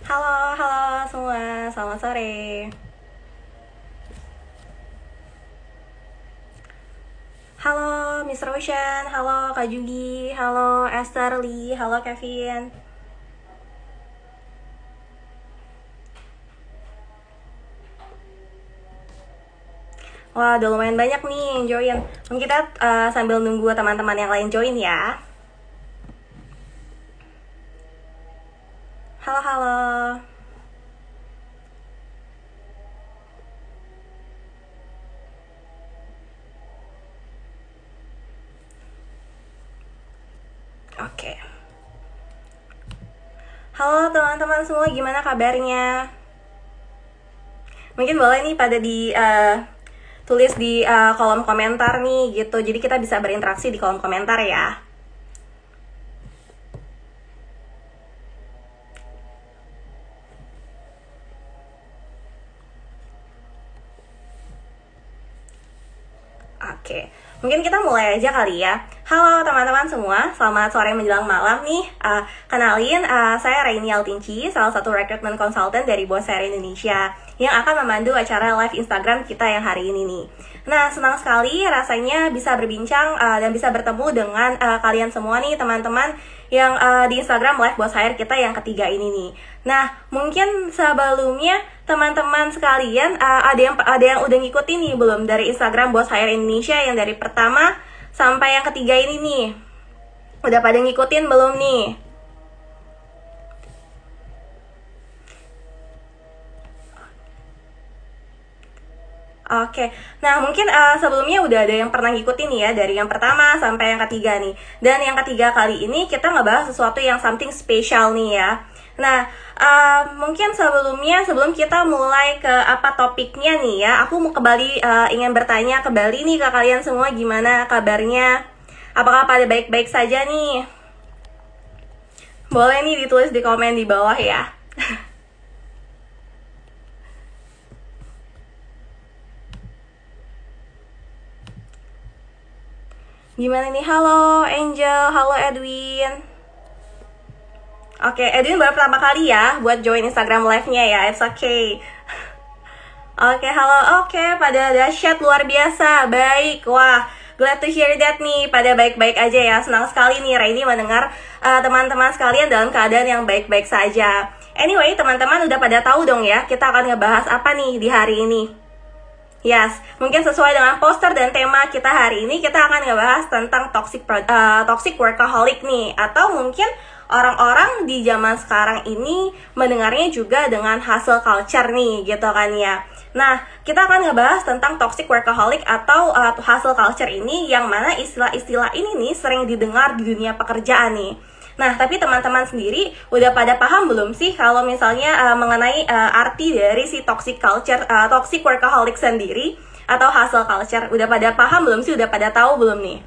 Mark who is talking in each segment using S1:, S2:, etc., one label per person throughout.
S1: Halo, halo semua, selamat sore. Halo Miss Roshan, halo Kak Jugi, halo Esther Lee, halo Kevin. Wah, udah lumayan banyak nih yang join. Mungkin kita sambil nunggu teman-teman yang lain join ya. Halo, halo. Oke. Halo teman-teman semua, gimana kabarnya? Mungkin boleh nih pada di tulis di kolom komentar nih gitu. Jadi kita bisa berinteraksi di kolom komentar ya. Oke, mungkin kita mulai aja kali ya. Halo teman-teman semua, selamat sore menjelang malam nih. Kenalin, saya Raini Altinci, salah satu recruitment consultant dari Boss Hair Indonesia yang akan memandu acara live Instagram kita yang hari ini nih. Nah, senang sekali rasanya bisa berbincang dan bisa bertemu dengan kalian semua nih teman-teman yang di Instagram live Boss Hair kita yang ketiga ini nih. Nah, mungkin sebelumnya teman-teman sekalian ada yang udah ngikutin nih belum dari Instagram Boss Hair Indonesia yang dari pertama sampai yang ketiga ini nih? Udah pada ngikutin belum nih? Oke, nah mungkin sebelumnya udah ada yang pernah ngikutin nih ya dari yang pertama sampai yang ketiga nih. Dan yang ketiga kali ini kita ngebahas sesuatu yang something special nih ya. Nah, mungkin sebelum kita mulai ke apa topiknya nih ya, aku mau kembali ingin bertanya kembali nih ke kalian semua gimana kabarnya? Apakah pada baik-baik saja nih? Boleh nih ditulis di komen di bawah ya. Gimana nih? Halo Angel, halo Edwin. Oke, Edwin baru pertama kali ya buat join Instagram live-nya ya. It's okay. Oke, halo. Oke, pada dahsyat luar biasa. Baik. Wah, glad to hear that nih. Pada baik-baik aja ya. Senang sekali nih Raini mendengar teman-teman sekalian dalam keadaan yang baik-baik saja. Anyway, teman-teman udah pada tahu dong ya, kita akan ngebahas apa nih di hari ini. Yes, mungkin sesuai dengan poster dan tema kita hari ini, kita akan ngebahas tentang toxic workaholic nih. Atau mungkin orang-orang di zaman sekarang ini mendengarnya juga dengan hustle culture nih, gitu kan ya. Nah, kita akan ngebahas tentang toxic workaholic atau hustle culture ini, yang mana istilah-istilah ini nih sering didengar di dunia pekerjaan nih. Nah, tapi teman-teman sendiri udah pada paham belum sih kalau misalnya mengenai arti dari si toxic culture, toxic workaholic sendiri atau hustle culture? Udah pada paham belum sih? Udah pada tahu belum nih?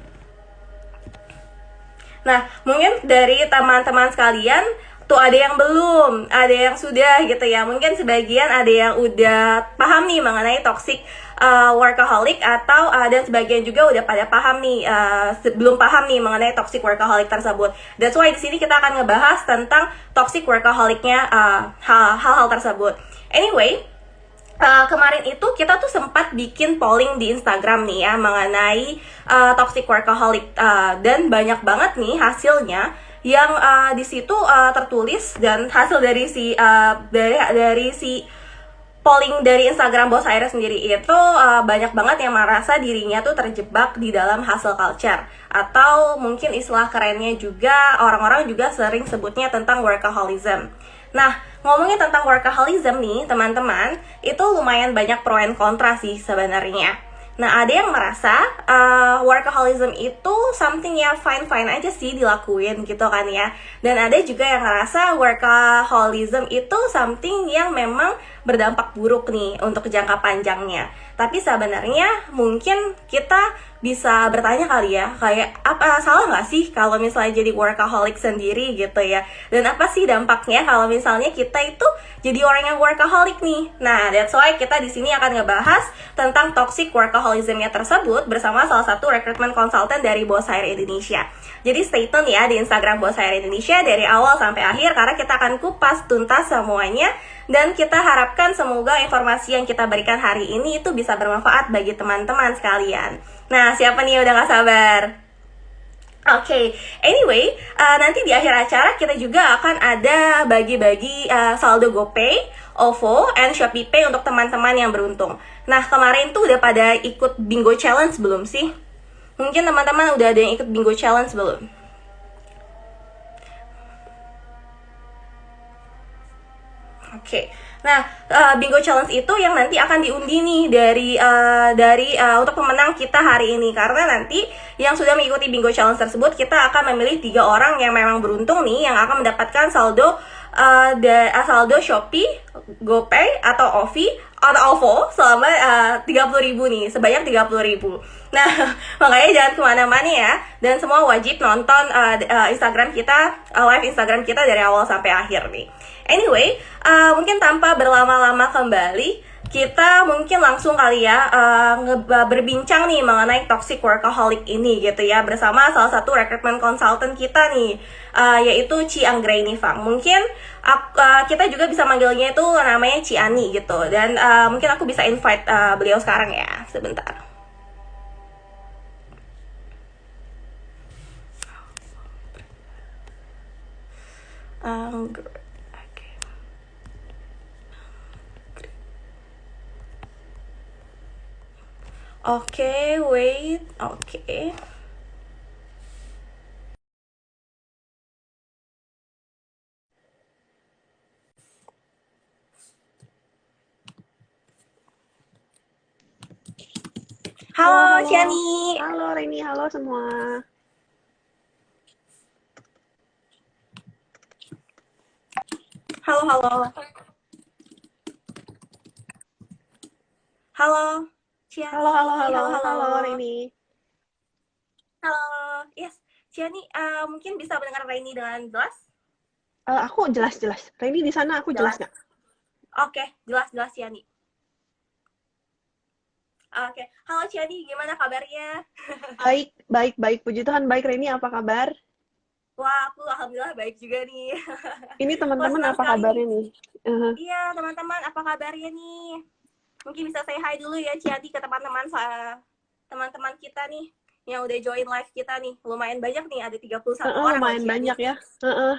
S1: Nah, mungkin dari teman-teman sekalian tuh ada yang belum, ada yang sudah gitu ya. Mungkin sebagian ada yang udah paham nih mengenai toxic workaholic atau dan sebagian juga udah pada paham nih belum paham nih mengenai toxic workaholic tersebut. That's why di sini kita akan ngebahas tentang toxic workaholicnya hal-hal tersebut. Anyway, kemarin itu kita tuh sempat bikin polling di Instagram nih ya mengenai toxic workaholic dan banyak banget nih hasilnya yang di situ tertulis, dan hasil dari si polling dari Instagram Boss Hair sendiri itu banyak banget yang merasa dirinya tuh terjebak di dalam hustle culture, atau mungkin istilah kerennya juga orang-orang juga sering sebutnya tentang workaholism. Nah, ngomongin tentang workaholism nih teman-teman, itu lumayan banyak pro and kontra sih sebenarnya. Nah, ada yang merasa workaholism itu something ya fine-fine aja sih dilakuin gitu kan ya. Dan ada juga yang ngerasa workaholism itu something yang memang berdampak buruk nih untuk jangka panjangnya. Tapi sebenarnya mungkin kita bisa bertanya kali ya, kayak apa salah nggak sih kalau misalnya jadi workaholic sendiri gitu ya? Dan apa sih dampaknya kalau misalnya kita itu jadi orang yang workaholic nih? Nah, that's why kita di sini akan ngebahas tentang toxic workaholism-nya tersebut bersama salah satu recruitment consultant dari Boss Hire Indonesia. Jadi stay tune ya di Instagram Boss Hire Indonesia dari awal sampai akhir karena kita akan kupas tuntas semuanya dan kita harapkan semoga informasi yang kita berikan hari ini itu bisa bermanfaat bagi teman-teman sekalian. Nah, siapa nih yang udah gak sabar? Oke, anyway, nanti di akhir acara kita juga akan ada bagi-bagi saldo GoPay, OVO, and Shopee Pay untuk teman-teman yang beruntung. Nah, kemarin tuh udah pada ikut Bingo Challenge belum sih? Mungkin teman-teman udah ada yang ikut Bingo Challenge belum? Oke. Nah, Bingo Challenge itu yang nanti akan diundi nih dari untuk pemenang kita hari ini karena nanti yang sudah mengikuti Bingo Challenge tersebut kita akan memilih 3 orang yang memang beruntung nih yang akan mendapatkan saldo Shopee, GoPay atau OVO selama 30.000 nih, sebanyak 30.000. Nah, makanya jangan kemana-mana ya dan semua wajib nonton Instagram kita, live Instagram kita dari awal sampai akhir nih. Anyway, mungkin tanpa berlama-lama kembali, kita mungkin langsung kali ya berbincang nih mengenai toxic workaholic ini gitu ya bersama salah satu recruitment consultant kita nih yaitu Ci Anggraini Fang. Mungkin kita juga bisa manggilnya itu namanya Ci Ani gitu dan mungkin aku bisa invite beliau sekarang ya sebentar. Oke, wait. Oke. Halo, Ciani.
S2: Halo Reni, halo semua.
S1: Halo, halo. Halo, Ciani.
S2: Halo Reni.
S1: Halo, yes. Ciani, mungkin bisa mendengar Reni dengan jelas?
S2: Aku jelas. Reni di sana aku jelas nggak?
S1: Oke, jelas Ciani. Oke, halo Ciani, gimana kabarnya?
S2: Baik. Puji Tuhan, baik. Reni, apa kabar?
S1: Wah, aku alhamdulillah baik juga nih.
S2: Ini teman-teman apa kabarnya nih?
S1: Iya, teman-teman, apa kabarnya nih? Mungkin bisa say hi dulu ya Ciani ke teman-teman kita nih yang udah join live kita nih. Lumayan banyak nih, ada 31 orang.
S2: Lumayan banyak ya.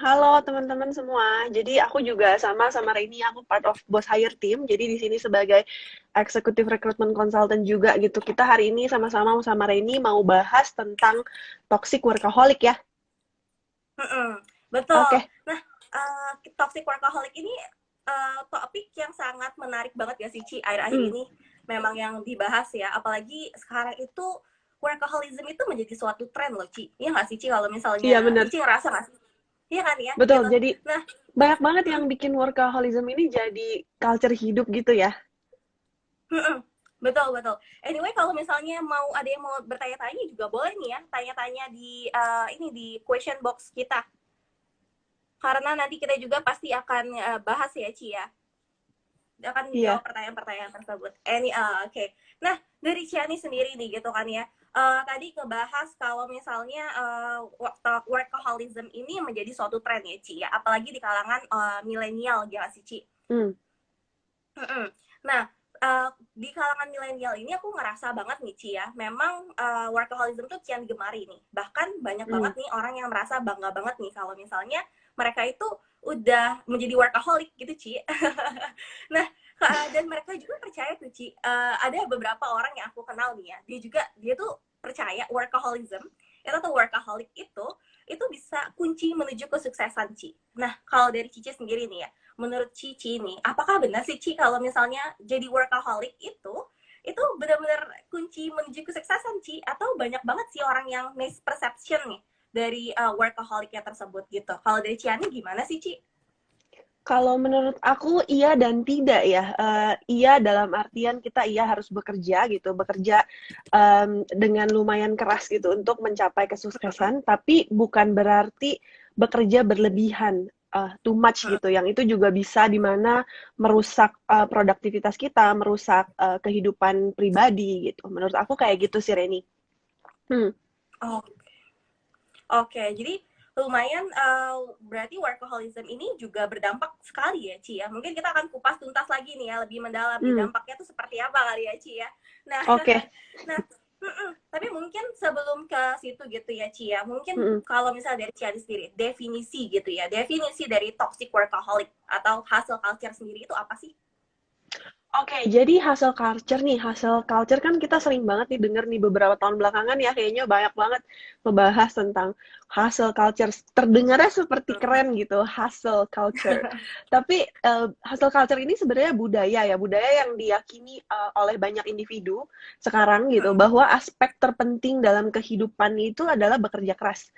S2: Halo teman-teman semua. Jadi aku juga sama Reni, aku part of Boss Hire Team. Jadi di sini sebagai Executive Recruitment Consultant juga gitu. Kita hari ini sama-sama sama Reni mau bahas tentang toxic workaholic ya.
S1: Betul.
S2: Okay.
S1: Nah, toxic workaholic ini topik yang sangat menarik banget ya sih Ci, akhir-akhir ini memang yang dibahas ya. Apalagi sekarang itu workaholism itu menjadi suatu tren loh Ci. Iya nggak sih Ci kalau misalnya Ci ngerasa nggak sih? Iya kan ya?
S2: Betul,
S1: gitu.
S2: jadi banyak banget yang bikin workaholism ini jadi culture hidup gitu ya.
S1: Betul. Anyway, kalau misalnya ada yang mau bertanya-tanya juga boleh nih ya, tanya-tanya di di question box kita. Karena nanti kita juga pasti akan bahas ya Ci ya. Akan menjawab pertanyaan-pertanyaan tersebut. Oke. Nah, dari Ciani sendiri nih gitu kan ya. Tadi ngebahas kalau misalnya workaholism ini menjadi suatu tren ya Ci ya, apalagi di kalangan milenial ya sih Ci. Nah, di kalangan milenial ini aku ngerasa banget nih Ci ya, memang workaholism tuh kian digemari nih. Bahkan banyak banget nih orang yang merasa bangga banget nih kalau misalnya mereka itu udah menjadi workaholic gitu Ci. Nah, dan mereka juga percaya tuh Ci, ada beberapa orang yang aku kenal nih ya, dia tuh percaya workaholism atau workaholic itu bisa kunci menuju kesuksesan Ci. Nah, kalau dari Cici sendiri nih ya, menurut Cici nih, apakah benar sih Ci kalau misalnya jadi workaholic itu benar-benar kunci menuju kesuksesan Ci, atau banyak banget sih orang yang misperception nih dari workaholicnya tersebut gitu. Kalau dari Ciani gimana sih Ci?
S2: Kalau menurut aku iya dan tidak ya. Iya dalam artian kita iya harus bekerja gitu, bekerja dengan lumayan keras gitu untuk mencapai kesuksesan, tapi bukan berarti bekerja berlebihan, too much gitu. Yang itu juga bisa di mana merusak produktivitas kita, merusak kehidupan pribadi gitu. Menurut aku kayak gitu sih Reni. Hmm.
S1: Oh, oke, jadi lumayan berarti workaholism ini juga berdampak sekali ya Ci ya. Mungkin kita akan kupas tuntas lagi nih ya, lebih mendalam nih
S2: Hmm.
S1: dampaknya tuh seperti apa kali ya Ci ya. Nah,
S2: Oke.
S1: nah, tapi mungkin sebelum ke situ gitu ya Ci ya, mungkin
S2: Mm-mm.
S1: kalau misalnya dari Ci sendiri, definisi gitu ya, definisi dari toxic workaholic atau hustle culture sendiri itu apa sih?
S2: Oke, jadi hustle culture nih, hustle culture kan kita sering banget nih denger nih beberapa tahun belakangan ya, kayaknya banyak banget membahas tentang hustle culture. Terdengarnya seperti keren gitu, hustle culture. Tapi hustle culture ini sebenarnya budaya ya, budaya yang diyakini oleh banyak individu sekarang gitu, bahwa aspek terpenting dalam kehidupan itu adalah bekerja keras.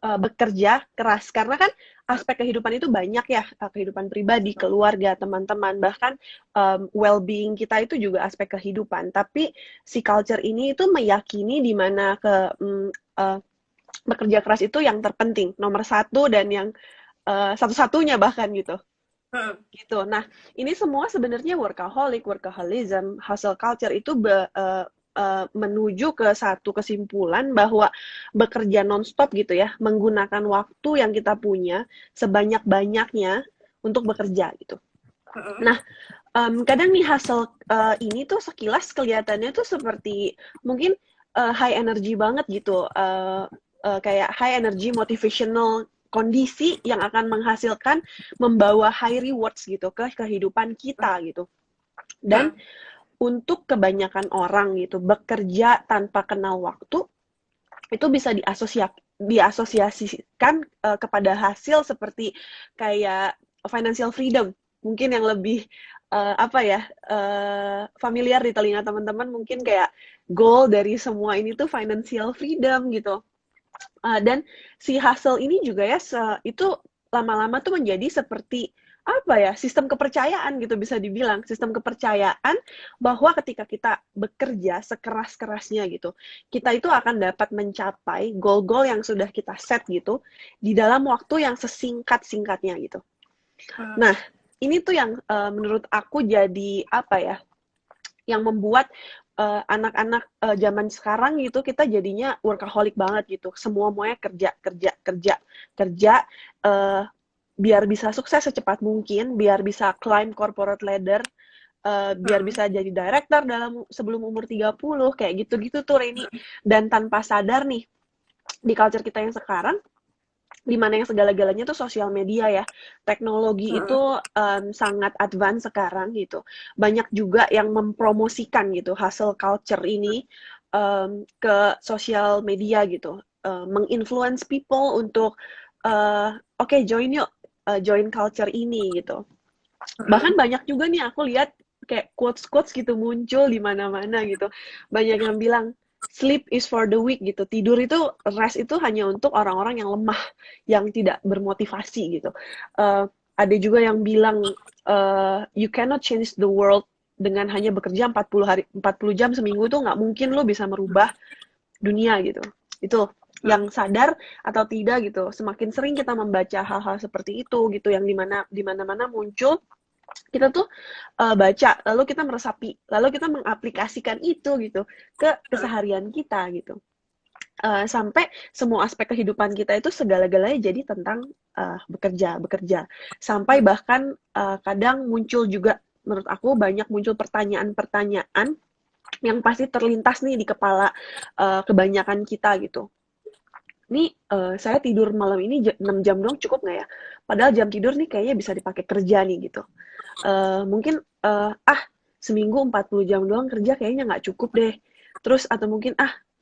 S2: Bekerja keras, karena kan aspek kehidupan itu banyak ya, kehidupan pribadi, keluarga, teman-teman, bahkan well-being kita itu juga aspek kehidupan. Tapi si culture ini itu meyakini di mana bekerja keras itu yang terpenting, nomor satu dan yang satu-satunya bahkan gitu. Gitu. Nah, ini semua sebenarnya workaholism, hustle culture itu menuju ke satu kesimpulan bahwa bekerja nonstop gitu ya, menggunakan waktu yang kita punya sebanyak-banyaknya untuk bekerja gitu. Nah, kadang nih hustle ini tuh sekilas kelihatannya tuh seperti mungkin high energy banget gitu, kayak high energy motivational kondisi yang akan menghasilkan membawa high rewards gitu ke kehidupan kita gitu. Dan untuk kebanyakan orang gitu bekerja tanpa kenal waktu itu bisa diasosiasikan kepada hasil seperti kayak financial freedom, mungkin yang lebih apa ya, familiar di telinga teman-teman, mungkin kayak goal dari semua ini tuh financial freedom gitu. Dan si hustle ini juga ya itu lama-lama tuh menjadi seperti apa ya, sistem kepercayaan gitu, bisa dibilang sistem kepercayaan bahwa ketika kita bekerja sekeras-kerasnya gitu, kita itu akan dapat mencapai goal-goal yang sudah kita set gitu di dalam waktu yang sesingkat-singkatnya gitu. Nah, ini tuh yang menurut aku jadi apa ya, yang membuat anak-anak zaman sekarang gitu kita jadinya workaholic banget gitu. Semua muanya kerja biar bisa sukses secepat mungkin, biar bisa climb corporate ladder, biar bisa jadi director sebelum umur 30, kayak gitu-gitu tuh Reni. Dan tanpa sadar nih, di culture kita yang sekarang, di mana yang segala-galanya tuh sosial media ya, teknologi itu sangat advance sekarang gitu. Banyak juga yang mempromosikan gitu hustle culture ini ke sosial media gitu, menginfluence people untuk oke, join yuk, join culture ini gitu. Bahkan banyak juga nih aku lihat kayak quotes-quotes gitu muncul di mana-mana gitu. Banyak yang bilang sleep is for the weak gitu. Tidur itu, rest itu hanya untuk orang-orang yang lemah, yang tidak bermotivasi gitu. Ada juga yang bilang you cannot change the world dengan hanya bekerja 40 jam seminggu, itu nggak mungkin lo bisa merubah dunia gitu. Itu yang sadar atau tidak gitu. Semakin sering kita membaca hal-hal seperti itu gitu, yang di mana-mana muncul, kita tuh baca, lalu kita meresapi, lalu kita mengaplikasikan itu gitu ke keseharian kita gitu. Sampai semua aspek kehidupan kita itu segala-galanya jadi tentang bekerja. Sampai bahkan kadang muncul juga, menurut aku banyak muncul pertanyaan-pertanyaan yang pasti terlintas nih di kepala kebanyakan kita gitu. Nih, saya tidur malam ini 6 jam doang cukup nggak ya? Padahal jam tidur nih kayaknya bisa dipakai kerja nih gitu. Mungkin seminggu 40 jam doang kerja kayaknya nggak cukup deh. Terus atau mungkin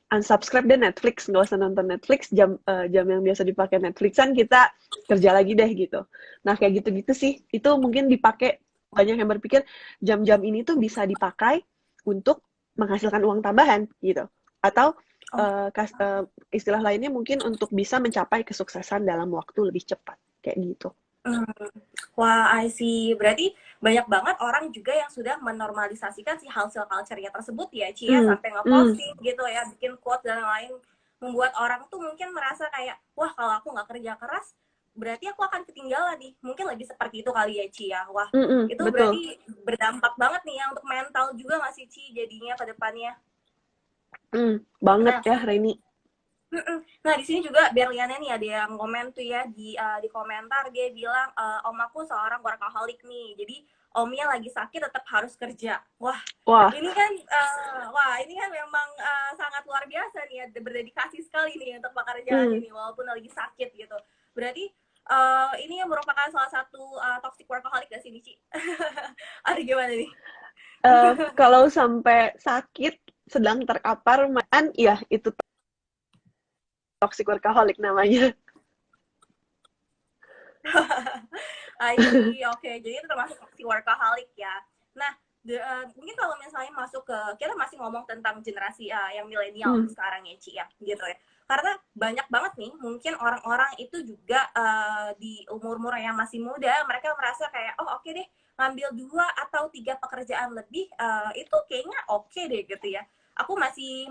S2: unsubscribe deh Netflix, nggak usah nonton Netflix, jam yang biasa dipakai Netflixan kita kerja lagi deh gitu. Nah kayak gitu-gitu sih, itu mungkin dipakai, banyak yang berpikir jam-jam ini tuh bisa dipakai untuk menghasilkan uang tambahan gitu. Atau istilah lainnya mungkin untuk bisa mencapai kesuksesan dalam waktu lebih cepat, kayak gitu.
S1: Hmm. Wah, I see. Berarti banyak banget orang juga yang sudah menormalisasikan si hustle culture-nya tersebut ya, Ci ya,
S2: Hmm,
S1: sampai
S2: hmm,
S1: ngeposting gitu ya, bikin quote dan lain, membuat orang tuh mungkin merasa kayak, wah kalau aku nggak kerja keras, berarti aku akan ketinggalan nih. Mungkin lebih seperti itu kali ya, Ci ya. Wah,
S2: hmm, hmm,
S1: itu
S2: betul.
S1: berarti berdampak banget nih ya untuk mental juga nggak sih, Ci, jadinya ke depannya.
S2: Banget
S1: Nah,
S2: ya, Reni.
S1: mm-mm. Nah, di sini juga Berliana nih ada yang komen tuh ya di komentar dia bilang om aku seorang workaholic nih. Jadi omnya lagi sakit tetap harus kerja. Wah,
S2: Wah,
S1: ini kan memang sangat luar biasa nih ya, berdedikasi sekali nih untuk pekerjaannya
S2: hmm,
S1: nih walaupun lagi sakit gitu. Berarti ini yang merupakan salah satu toxic workaholic gak sih nih, Ci? Ada gimana nih?
S2: kalau sampai sakit sedang terkapar, ya itu toxic workaholic namanya.
S1: I see, oke. Okay. Jadi itu termasuk si workaholic ya. Nah, mungkin kalau misalnya masuk ke, kita masih ngomong tentang generasi yang milenial
S2: Hmm,
S1: sekarang ya, Ci ya, gitu ya. Karena banyak banget nih, mungkin orang-orang itu juga di umur-umur yang masih muda, mereka merasa kayak, oh oke deh, ngambil 2 atau 3 pekerjaan lebih, itu kayaknya oke deh gitu ya. Aku masih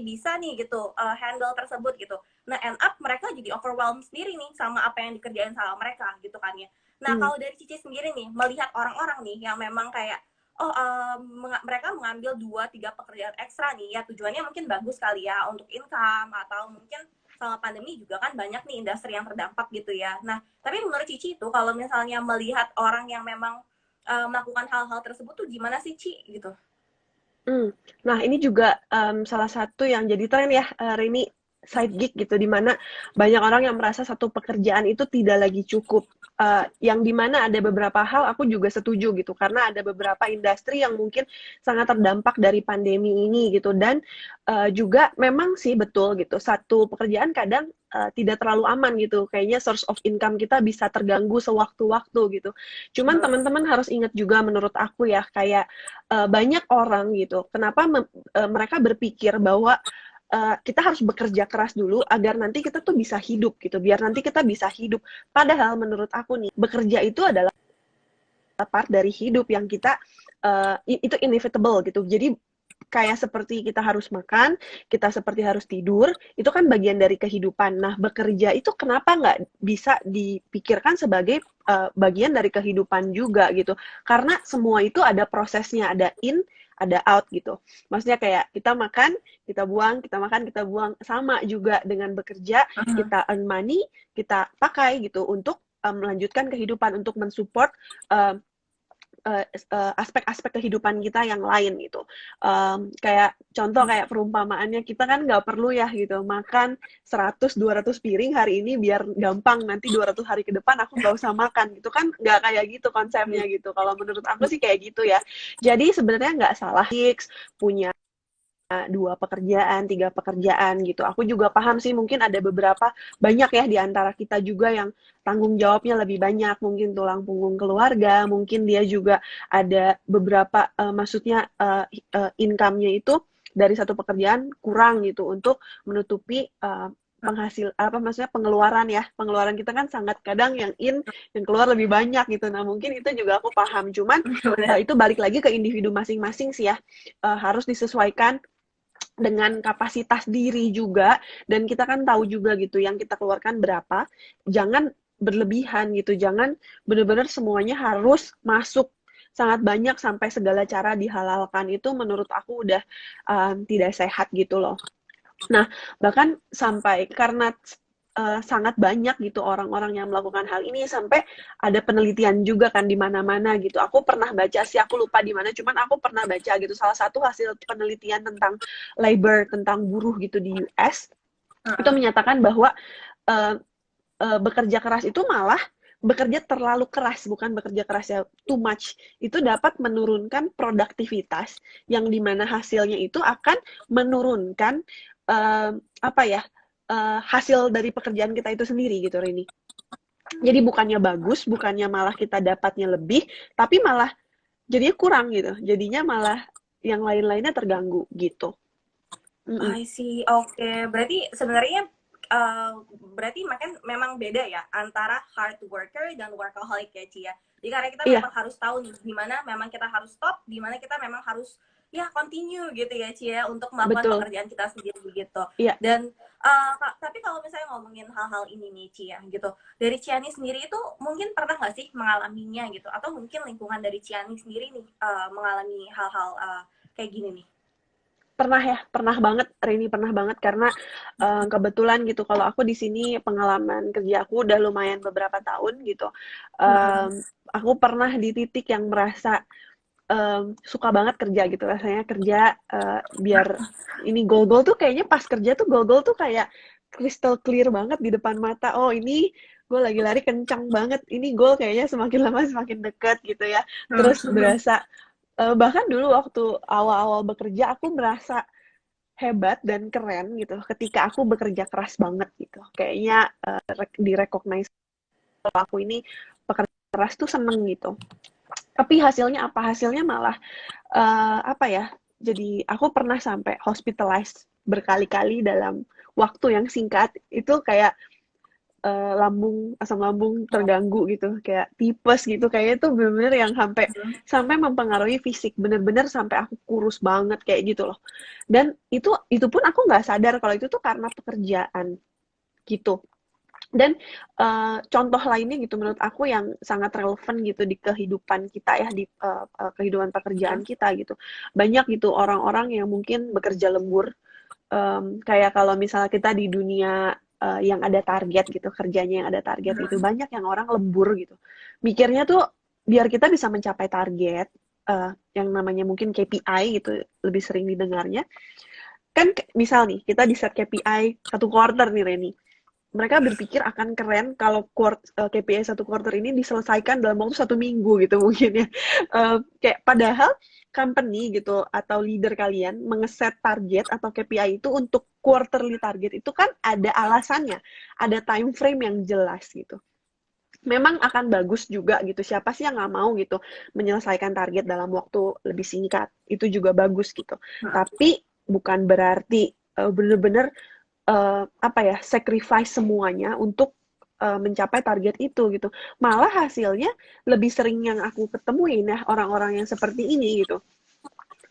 S1: bisa nih gitu handle tersebut gitu. Nah, end up mereka jadi overwhelmed sendiri nih sama apa yang dikerjain sama mereka gitu kan ya. Nah,
S2: hmm.
S1: kalau dari Cici sendiri nih, melihat orang-orang nih yang memang kayak, oh mereka mengambil 2 3 pekerjaan ekstra nih, ya tujuannya mungkin bagus kali ya untuk income atau mungkin sama pandemi juga kan banyak nih industri yang terdampak gitu ya. Nah, tapi menurut Cici itu kalau misalnya melihat orang yang memang melakukan hal-hal tersebut tuh gimana sih, Ci gitu?
S2: Hmm. Nah, ini juga salah satu yang jadi tren ya, Rini, side gig gitu, di mana banyak orang yang merasa satu pekerjaan itu tidak lagi cukup. Yang di mana ada beberapa hal aku juga setuju gitu, karena ada beberapa industri yang mungkin sangat terdampak dari pandemi ini gitu, dan juga memang sih betul gitu, satu pekerjaan kadang tidak terlalu aman gitu, kayaknya source of income kita bisa terganggu sewaktu-waktu gitu. Cuman teman-teman harus ingat juga menurut aku ya, kayak banyak orang gitu. Kenapa mereka berpikir bahwa kita harus bekerja keras dulu agar nanti kita tuh bisa hidup gitu, biar nanti kita bisa hidup. Padahal menurut aku nih, bekerja itu adalah part dari hidup yang kita itu inevitable gitu. Jadi kayak seperti kita harus makan, kita seperti harus tidur, itu kan bagian dari kehidupan. Nah, bekerja itu kenapa nggak bisa dipikirkan sebagai bagian dari kehidupan juga gitu? Karena semua itu ada prosesnya, ada in, ada out gitu. Maksudnya kayak kita makan, kita buang, kita makan, kita buang. Sama juga dengan bekerja, kita earn money, kita pakai gitu untuk melanjutkan kehidupan, untuk mensupport uh, aspek-aspek kehidupan kita yang lain gitu. Kayak contoh kayak perumpamaannya kita kan nggak perlu ya gitu makan 100-200 piring hari ini biar gampang nanti 200 hari ke depan aku nggak usah makan gitu kan, nggak kayak gitu konsepnya gitu. Kalau menurut aku sih kayak gitu ya. Jadi sebenarnya nggak salah punya 2 pekerjaan, 3 pekerjaan gitu. Aku juga paham sih mungkin ada beberapa banyak ya di antara kita juga yang tanggung jawabnya lebih banyak, mungkin tulang punggung keluarga, mungkin dia juga ada beberapa maksudnya income-nya itu dari satu pekerjaan kurang gitu untuk menutupi penghasil apa maksudnya pengeluaran kita kan sangat kadang yang keluar lebih banyak gitu. Nah mungkin itu juga aku paham, cuman itu balik lagi ke individu masing-masing sih ya. Harus disesuaikan dengan kapasitas diri juga, dan kita kan tahu juga gitu yang kita keluarkan berapa, jangan berlebihan gitu, jangan benar-benar semuanya harus masuk sangat banyak sampai segala cara dihalalkan, itu menurut aku udah tidak sehat gitu loh. Nah, bahkan sampai karena sangat banyak gitu orang-orang yang melakukan hal ini, sampai ada penelitian juga kan di mana-mana gitu. Aku pernah baca sih, aku lupa di mana, cuman aku pernah baca gitu salah satu hasil penelitian tentang labor, tentang buruh gitu di US, itu menyatakan bahwa uh, bekerja keras itu malah bekerja terlalu keras, bukan bekerja keras ya too much, itu dapat menurunkan produktivitas yang dimana hasilnya itu akan menurunkan apa ya hasil dari pekerjaan kita itu sendiri gitu Rini. Jadi bukannya bagus, bukannya malah kita dapatnya lebih, tapi malah jadinya kurang gitu. Jadinya malah yang lain-lainnya terganggu gitu. Mm-mm.
S1: I see. Oke, berarti sebenarnya berarti makan memang beda ya antara hard worker dan workaholic ya Ci ya. Jadi karena kita
S2: Iya,
S1: memang harus tahu nih di mana memang kita harus stop, di mana kita memang harus ya continue gitu ya Ci ya untuk melakukan
S2: betul.
S1: pekerjaan kita sendiri gitu.
S2: Iya,
S1: Dan tapi kalau misalnya ngomongin hal-hal ini nih Ci ya gitu, dari Ciani sendiri itu mungkin pernah nggak sih mengalaminya gitu, atau mungkin lingkungan dari Ciani sendiri nih mengalami hal-hal kayak gini nih?
S2: pernah ya, pernah banget, Rini pernah banget karena kebetulan gitu kalau aku di sini pengalaman kerja aku udah lumayan beberapa tahun gitu. Aku pernah di titik yang merasa suka banget kerja gitu, rasanya kerja biar ini goal-goal tuh kayaknya pas kerja tuh goal-goal tuh kayak crystal clear banget di depan mata. Oh, ini gue lagi lari kencang banget. Ini goal kayaknya semakin lama semakin dekat gitu ya. Terus berasa bahkan dulu waktu awal-awal bekerja aku merasa hebat dan keren gitu ketika aku bekerja keras banget gitu. Kayaknya direcognize kalau aku ini pekerja keras tuh seneng gitu. Tapi hasilnya apa? Hasilnya malah apa ya? Jadi aku pernah sampai hospitalized berkali-kali dalam waktu yang singkat. Itu kayak asam lambung terganggu gitu, kayak tipes gitu. Kayaknya itu bener-bener yang sampai sampai mempengaruhi fisik, bener-bener sampai aku kurus banget kayak gitu loh. Dan itu pun aku nggak sadar kalau itu tuh karena pekerjaan gitu. Dan contoh lainnya gitu menurut aku yang sangat relevan gitu di kehidupan kita ya, di kehidupan pekerjaan kita gitu. Banyak gitu orang-orang yang mungkin bekerja lembur, kayak kalau misalnya kita di dunia yang ada target gitu, kerjanya yang ada target gitu, banyak yang orang lembur gitu. Mikirnya tuh biar kita bisa mencapai target, yang namanya mungkin KPI gitu, lebih sering didengarnya. Kan misal nih, kita di set KPI 1 quarter nih Reni, mereka berpikir akan keren kalau KPI 1 quarter ini diselesaikan dalam waktu 1 minggu gitu mungkin ya. Kayak padahal company gitu atau leader kalian mengeset target atau KPI itu untuk quarterly target itu kan ada alasannya, ada time frame yang jelas gitu. Memang akan bagus juga gitu. Siapa sih yang nggak mau gitu menyelesaikan target dalam waktu lebih singkat? Itu juga bagus gitu. Tapi bukan berarti bener-bener apa ya, sacrifice semuanya untuk mencapai target itu gitu. Malah hasilnya lebih sering yang aku ketemuin ya orang-orang yang seperti ini gitu.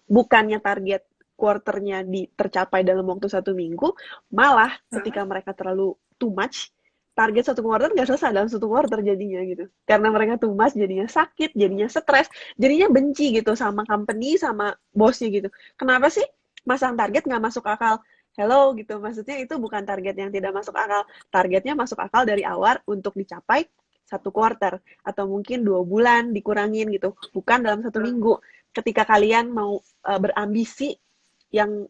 S2: Bukannya target quarternya tercapai dalam waktu 1 minggu, malah ketika mereka terlalu too much, target 1 quarter nggak selesai dalam 1 quarter jadinya gitu. Karena mereka too much, jadinya sakit, jadinya stres, jadinya benci gitu sama company, sama bosnya gitu. Kenapa sih masang target nggak masuk akal? Hello gitu, maksudnya itu bukan target yang tidak masuk akal. Targetnya masuk akal dari awal untuk dicapai 1 quarter atau mungkin 2 bulan dikurangin gitu, bukan dalam 1 minggu. Ketika kalian mau berambisi yang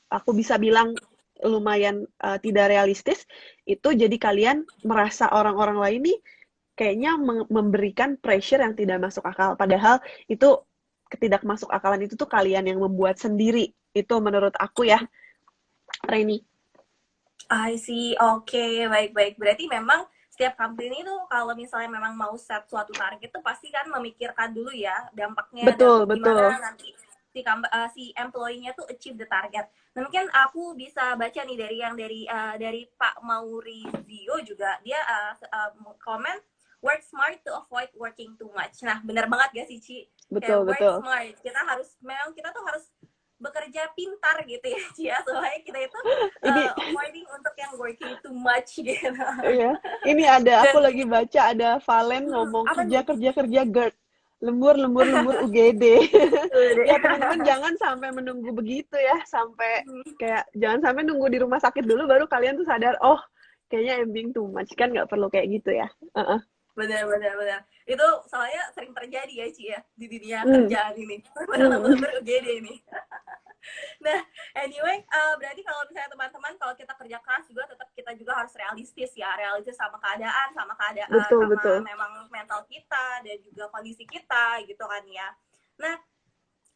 S2: aku bisa bilang lumayan tidak realistis, itu jadi kalian merasa orang-orang lain nih kayaknya memberikan pressure yang tidak masuk akal. Padahal itu ketidakmasuk akalan itu tuh kalian yang membuat sendiri. Itu menurut aku ya, Reni.
S1: I see, oke, baik-baik. Berarti memang setiap company itu kalau misalnya memang mau set suatu target itu pasti kan memikirkan dulu ya dampaknya dan
S2: Betul, betul.
S1: gimana nanti si employee-nya tuh achieve the target. Nah, mungkin aku bisa baca nih dari Pak Maurizio juga, dia komen work smart to avoid working too much. Nah, benar banget gak sih Ci?
S2: Betul,
S1: Kayak work
S2: betul.
S1: smart. Kita tuh harus bekerja pintar gitu ya Cia, supaya kita itu
S2: Ini
S1: avoiding untuk yang working too much gitu.
S2: iya, ini ada aku
S1: Dan
S2: lagi baca ada Valen ngomong
S1: apa
S2: kerja
S1: nih?
S2: kerja kerja GERD, lembur lembur lembur UGD. Ya teman-teman jangan sampai menunggu begitu ya, sampai kayak jangan sampai nunggu di rumah sakit dulu baru kalian tuh sadar, oh kayaknya I'm being too much, kan nggak perlu kayak gitu ya.
S1: Benar. Itu soalnya sering terjadi ya Ci ya di dunia
S2: Hmm,
S1: kerjaan ini.
S2: hmm,
S1: Benar-benar UGD ini. Nah, anyway, berarti kalau misalnya teman-teman kalau kita kerja keras juga tetap kita juga harus realistis ya, realistis sama keadaan,
S2: betul
S1: sama
S2: betul.
S1: memang mental kita dan juga kondisi kita gitu kan ya. Nah,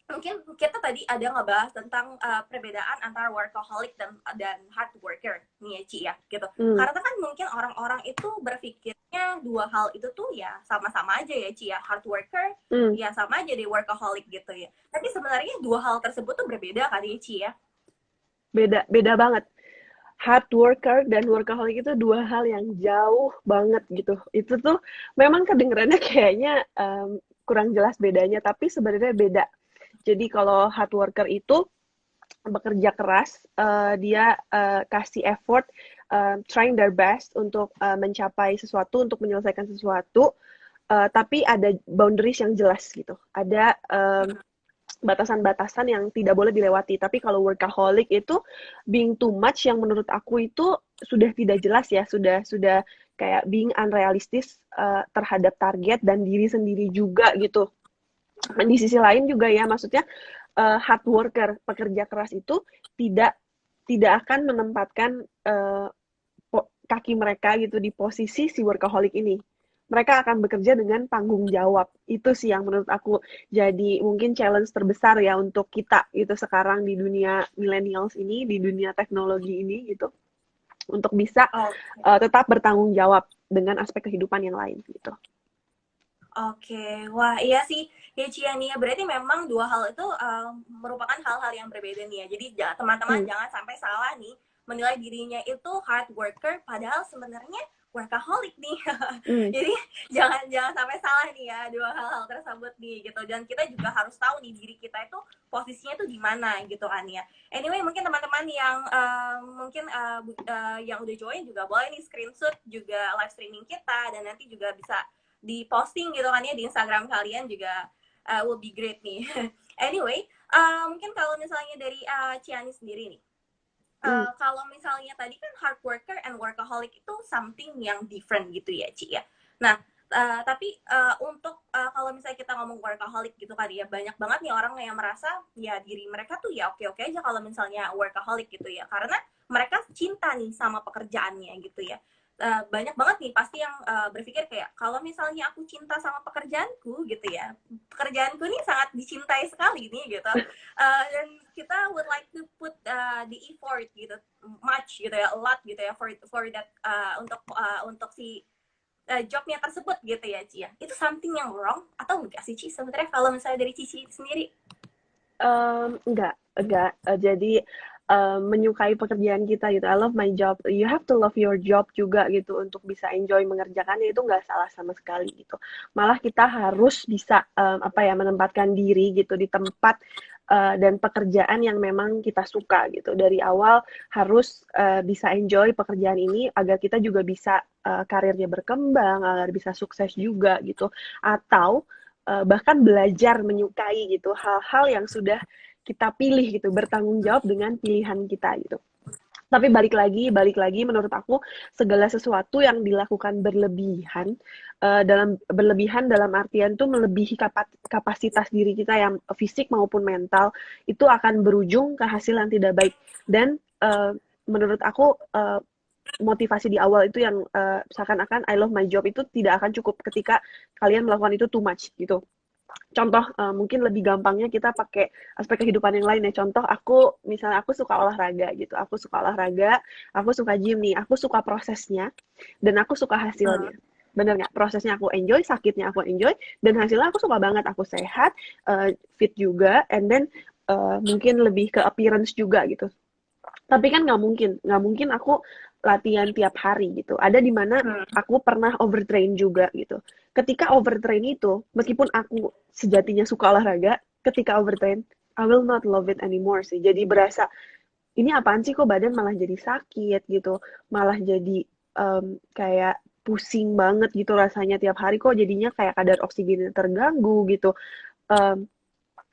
S1: mungkin kita tadi ada ngebahas tentang perbedaan antara workaholic dan hard worker nih ya Ci ya gitu.
S2: Hmm,
S1: Karena kan mungkin orang-orang itu berpikirnya dua hal itu tuh ya sama-sama aja ya Ci ya, hard worker
S2: hmm,
S1: ya sama aja deh workaholic gitu ya. Tapi sebenarnya dua hal tersebut tuh berbeda kali ya Ci ya.
S2: beda beda banget. hard worker dan workaholic itu dua hal yang jauh banget gitu. Itu tuh memang kedengerannya kayaknya kurang jelas bedanya, tapi sebenarnya beda. Jadi kalau hard worker itu bekerja keras, dia kasih effort, trying their best untuk mencapai sesuatu, untuk menyelesaikan sesuatu, tapi ada boundaries yang jelas gitu. Ada batasan-batasan yang tidak boleh dilewati. Tapi kalau workaholic itu being too much yang menurut aku itu sudah tidak jelas ya, sudah kayak being unrealistis terhadap target dan diri sendiri juga gitu. Di sisi lain juga ya, maksudnya hard worker, pekerja keras itu tidak akan menempatkan kaki mereka gitu di posisi si workaholic ini. Mereka akan bekerja dengan tanggung jawab. Itu sih yang menurut aku jadi mungkin challenge terbesar ya untuk kita gitu sekarang di dunia millennials ini, di dunia teknologi ini gitu. Untuk bisa tetap bertanggung jawab dengan aspek kehidupan yang lain gitu.
S1: Oke, wah iya sih ya Cia nih ya. Berarti memang dua hal itu merupakan hal-hal yang berbeda nih ya. Jadi teman-teman jangan sampai salah nih menilai dirinya itu hard worker padahal sebenarnya workaholic nih. Jadi jangan sampai salah nih ya dua hal-hal tersebut nih gitu. Dan kita juga harus tahu nih diri kita itu posisinya tuh di mana gitu kan ya. Anyway, mungkin teman-teman yang mungkin yang udah join juga boleh nih screenshot juga live streaming kita dan nanti juga bisa di posting gitu kan ya di Instagram kalian juga will be great nih. Anyway, mungkin kalau misalnya dari Ciani sendiri nih, kalau misalnya tadi kan hard worker and workaholic itu something yang different gitu ya Ci ya. Nah, tapi untuk kalau misalnya kita ngomong workaholic gitu kan ya, banyak banget nih orang yang merasa ya diri mereka tuh ya oke-oke aja kalau misalnya workaholic gitu ya, karena mereka cinta nih sama pekerjaannya gitu ya. Banyak banget nih pasti yang berpikir kayak kalau misalnya aku cinta sama pekerjaanku gitu ya, pekerjaanku nih sangat dicintai sekali nih gitu, dan kita would like to put the effort gitu, much gitu ya, a lot gitu ya for that untuk si jobnya tersebut gitu ya Ci ya. Itu something yang wrong atau enggak sih Ci sebenarnya kalau misalnya dari Cici sendiri?
S2: Enggak. Jadi menyukai pekerjaan kita gitu. I love my job. You have to love your job juga gitu untuk bisa enjoy mengerjakannya, itu nggak salah sama sekali gitu. Malah kita harus bisa menempatkan diri gitu di tempat dan pekerjaan yang memang kita suka gitu. Dari awal harus bisa enjoy pekerjaan ini agar kita juga bisa karirnya berkembang, agar bisa sukses juga gitu. Atau bahkan belajar menyukai gitu hal-hal yang sudah kita pilih gitu, bertanggung jawab dengan pilihan kita gitu. Tapi balik lagi menurut aku segala sesuatu yang dilakukan berlebihan dalam artian tuh melebihi kapasitas diri kita yang fisik maupun mental, itu akan berujung ke hasil yang tidak baik. Dan menurut aku motivasi di awal itu yang seakan-akan I love my job itu tidak akan cukup ketika kalian melakukan itu too much gitu. Contoh mungkin lebih gampangnya kita pakai aspek kehidupan yang lain ya. Contoh misalnya aku suka olahraga gitu. Aku suka gym nih. Aku suka prosesnya dan aku suka hasilnya. Bener nggak? Prosesnya aku enjoy, sakitnya aku enjoy, dan hasilnya aku suka banget. Aku sehat, fit juga, and then mungkin lebih ke appearance juga gitu. Tapi kan nggak mungkin aku latihan tiap hari gitu. Ada di mana aku pernah overtrain juga gitu. Ketika overtrain itu, meskipun aku sejatinya suka olahraga, ketika overtrain, I will not love it anymore sih. Jadi berasa, ini apaan sih kok badan malah jadi sakit gitu. Malah jadi kayak pusing banget gitu rasanya tiap hari, kok jadinya kayak kadar oksigennya terganggu gitu.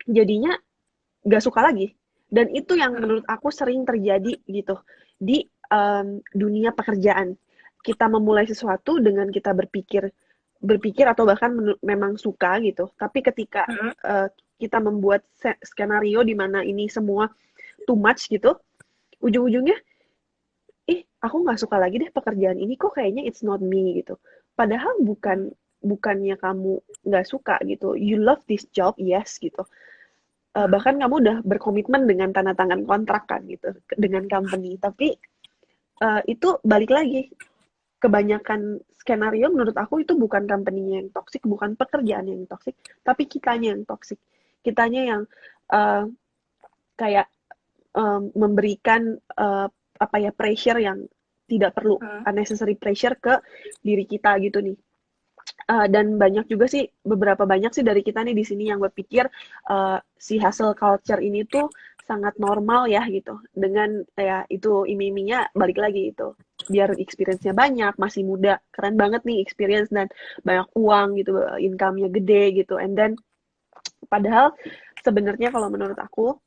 S2: Jadinya gak suka lagi. Dan itu yang menurut aku sering terjadi gitu di dunia pekerjaan. Kita memulai sesuatu dengan kita berpikir atau bahkan memang suka gitu. Tapi ketika kita membuat skenario di mana ini semua too much gitu, ujung-ujungnya, aku nggak suka lagi deh pekerjaan ini, kok kayaknya it's not me gitu. Padahal bukannya kamu nggak suka gitu. You love this job, yes gitu. Bahkan kamu udah berkomitmen dengan tanda tangan kontrak kan gitu dengan company, tapi itu balik lagi, kebanyakan skenario menurut aku itu bukan company-nya yang toksik, bukan pekerjaan yang toksik, tapi kitanya yang toksik. Kitanya yang kayak memberikan apa ya, pressure yang tidak perlu, unnecessary pressure ke diri kita gitu nih. Dan banyak juga sih, beberapa banyak sih dari kita nih di sini yang berpikir si hustle culture ini tuh sangat normal ya gitu. Dengan ya itu iming-imingnya balik lagi itu. Biar experience-nya banyak, masih muda, keren banget nih experience dan banyak uang gitu, income-nya gede gitu. And then padahal sebenarnya kalau menurut aku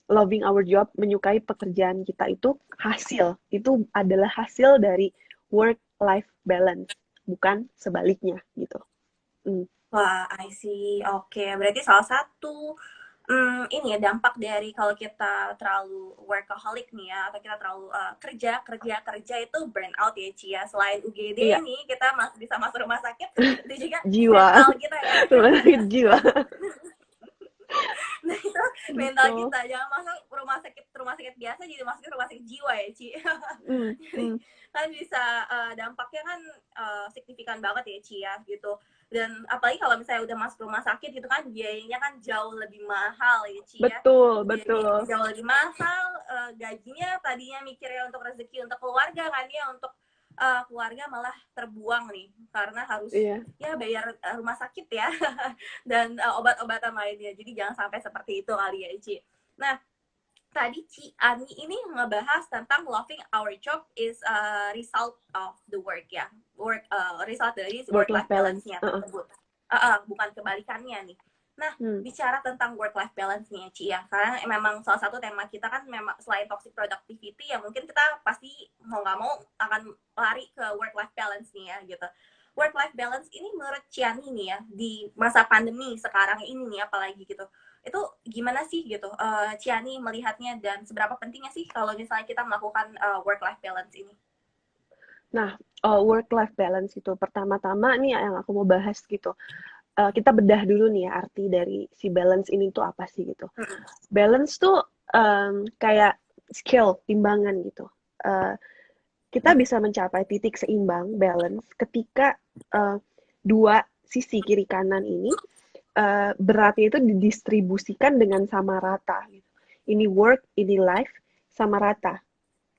S2: loving our job, menyukai pekerjaan kita itu adalah hasil dari work-life balance, bukan sebaliknya gitu.
S1: Wah, I see. Oke, berarti salah satu ini ya dampak dari kalau kita terlalu workaholic nih ya, atau kita terlalu kerja itu burnout ya Ci ya. Selain UGD
S2: Iya,
S1: nih kita bisa masuk rumah sakit, itu juga
S2: jiwa,
S1: mental kita ya.
S2: rumah sakit jiwa.
S1: Nah itu mental
S2: Gitu.
S1: kita, jangan masuk rumah sakit biasa, jadi masuk ke rumah sakit jiwa ya Ci. Jadi kan bisa dampaknya kan signifikan banget ya Ci ya gitu. Dan apalagi kalau misalnya udah masuk rumah sakit gitu kan, biayanya kan jauh lebih mahal ya Ci ya.
S2: Betul,
S1: Biayanya
S2: betul.
S1: jauh lebih mahal, gajinya tadinya mikirnya untuk rezeki untuk keluarga kan ya, untuk keluarga malah terbuang nih karena harus
S2: Iya.
S1: ya bayar rumah sakit ya dan obat-obatan lainnya. Jadi jangan sampai seperti itu kali ya Ci. Nah, tadi Ci Ani ini ngebahas tentang loving our job is a result of the work ya. Result dari
S2: Work-life
S1: work-life
S2: balance.
S1: balance-nya tersebut. Bukan kebalikannya nih. Nah, bicara tentang work-life balance nih ya Ci ya. Karena memang salah satu tema kita kan memang selain toxic productivity ya, mungkin kita pasti mau nggak mau akan lari ke work-life balance nih ya gitu. Work-life balance ini menurut Ciani nih ya, di masa pandemi sekarang ini nih apalagi gitu, itu gimana sih gitu Ciani melihatnya, dan seberapa pentingnya sih kalau misalnya kita melakukan work-life balance ini?
S2: Nah, work-life balance itu pertama-tama nih yang aku mau bahas gitu. Kita bedah dulu nih ya arti dari si balance ini tuh apa sih gitu. Balance tuh kayak skill, timbangan gitu. Kita bisa mencapai titik seimbang, balance, ketika dua sisi kiri kanan ini beratnya itu didistribusikan dengan sama rata. Gitu. Ini work, ini life, sama rata.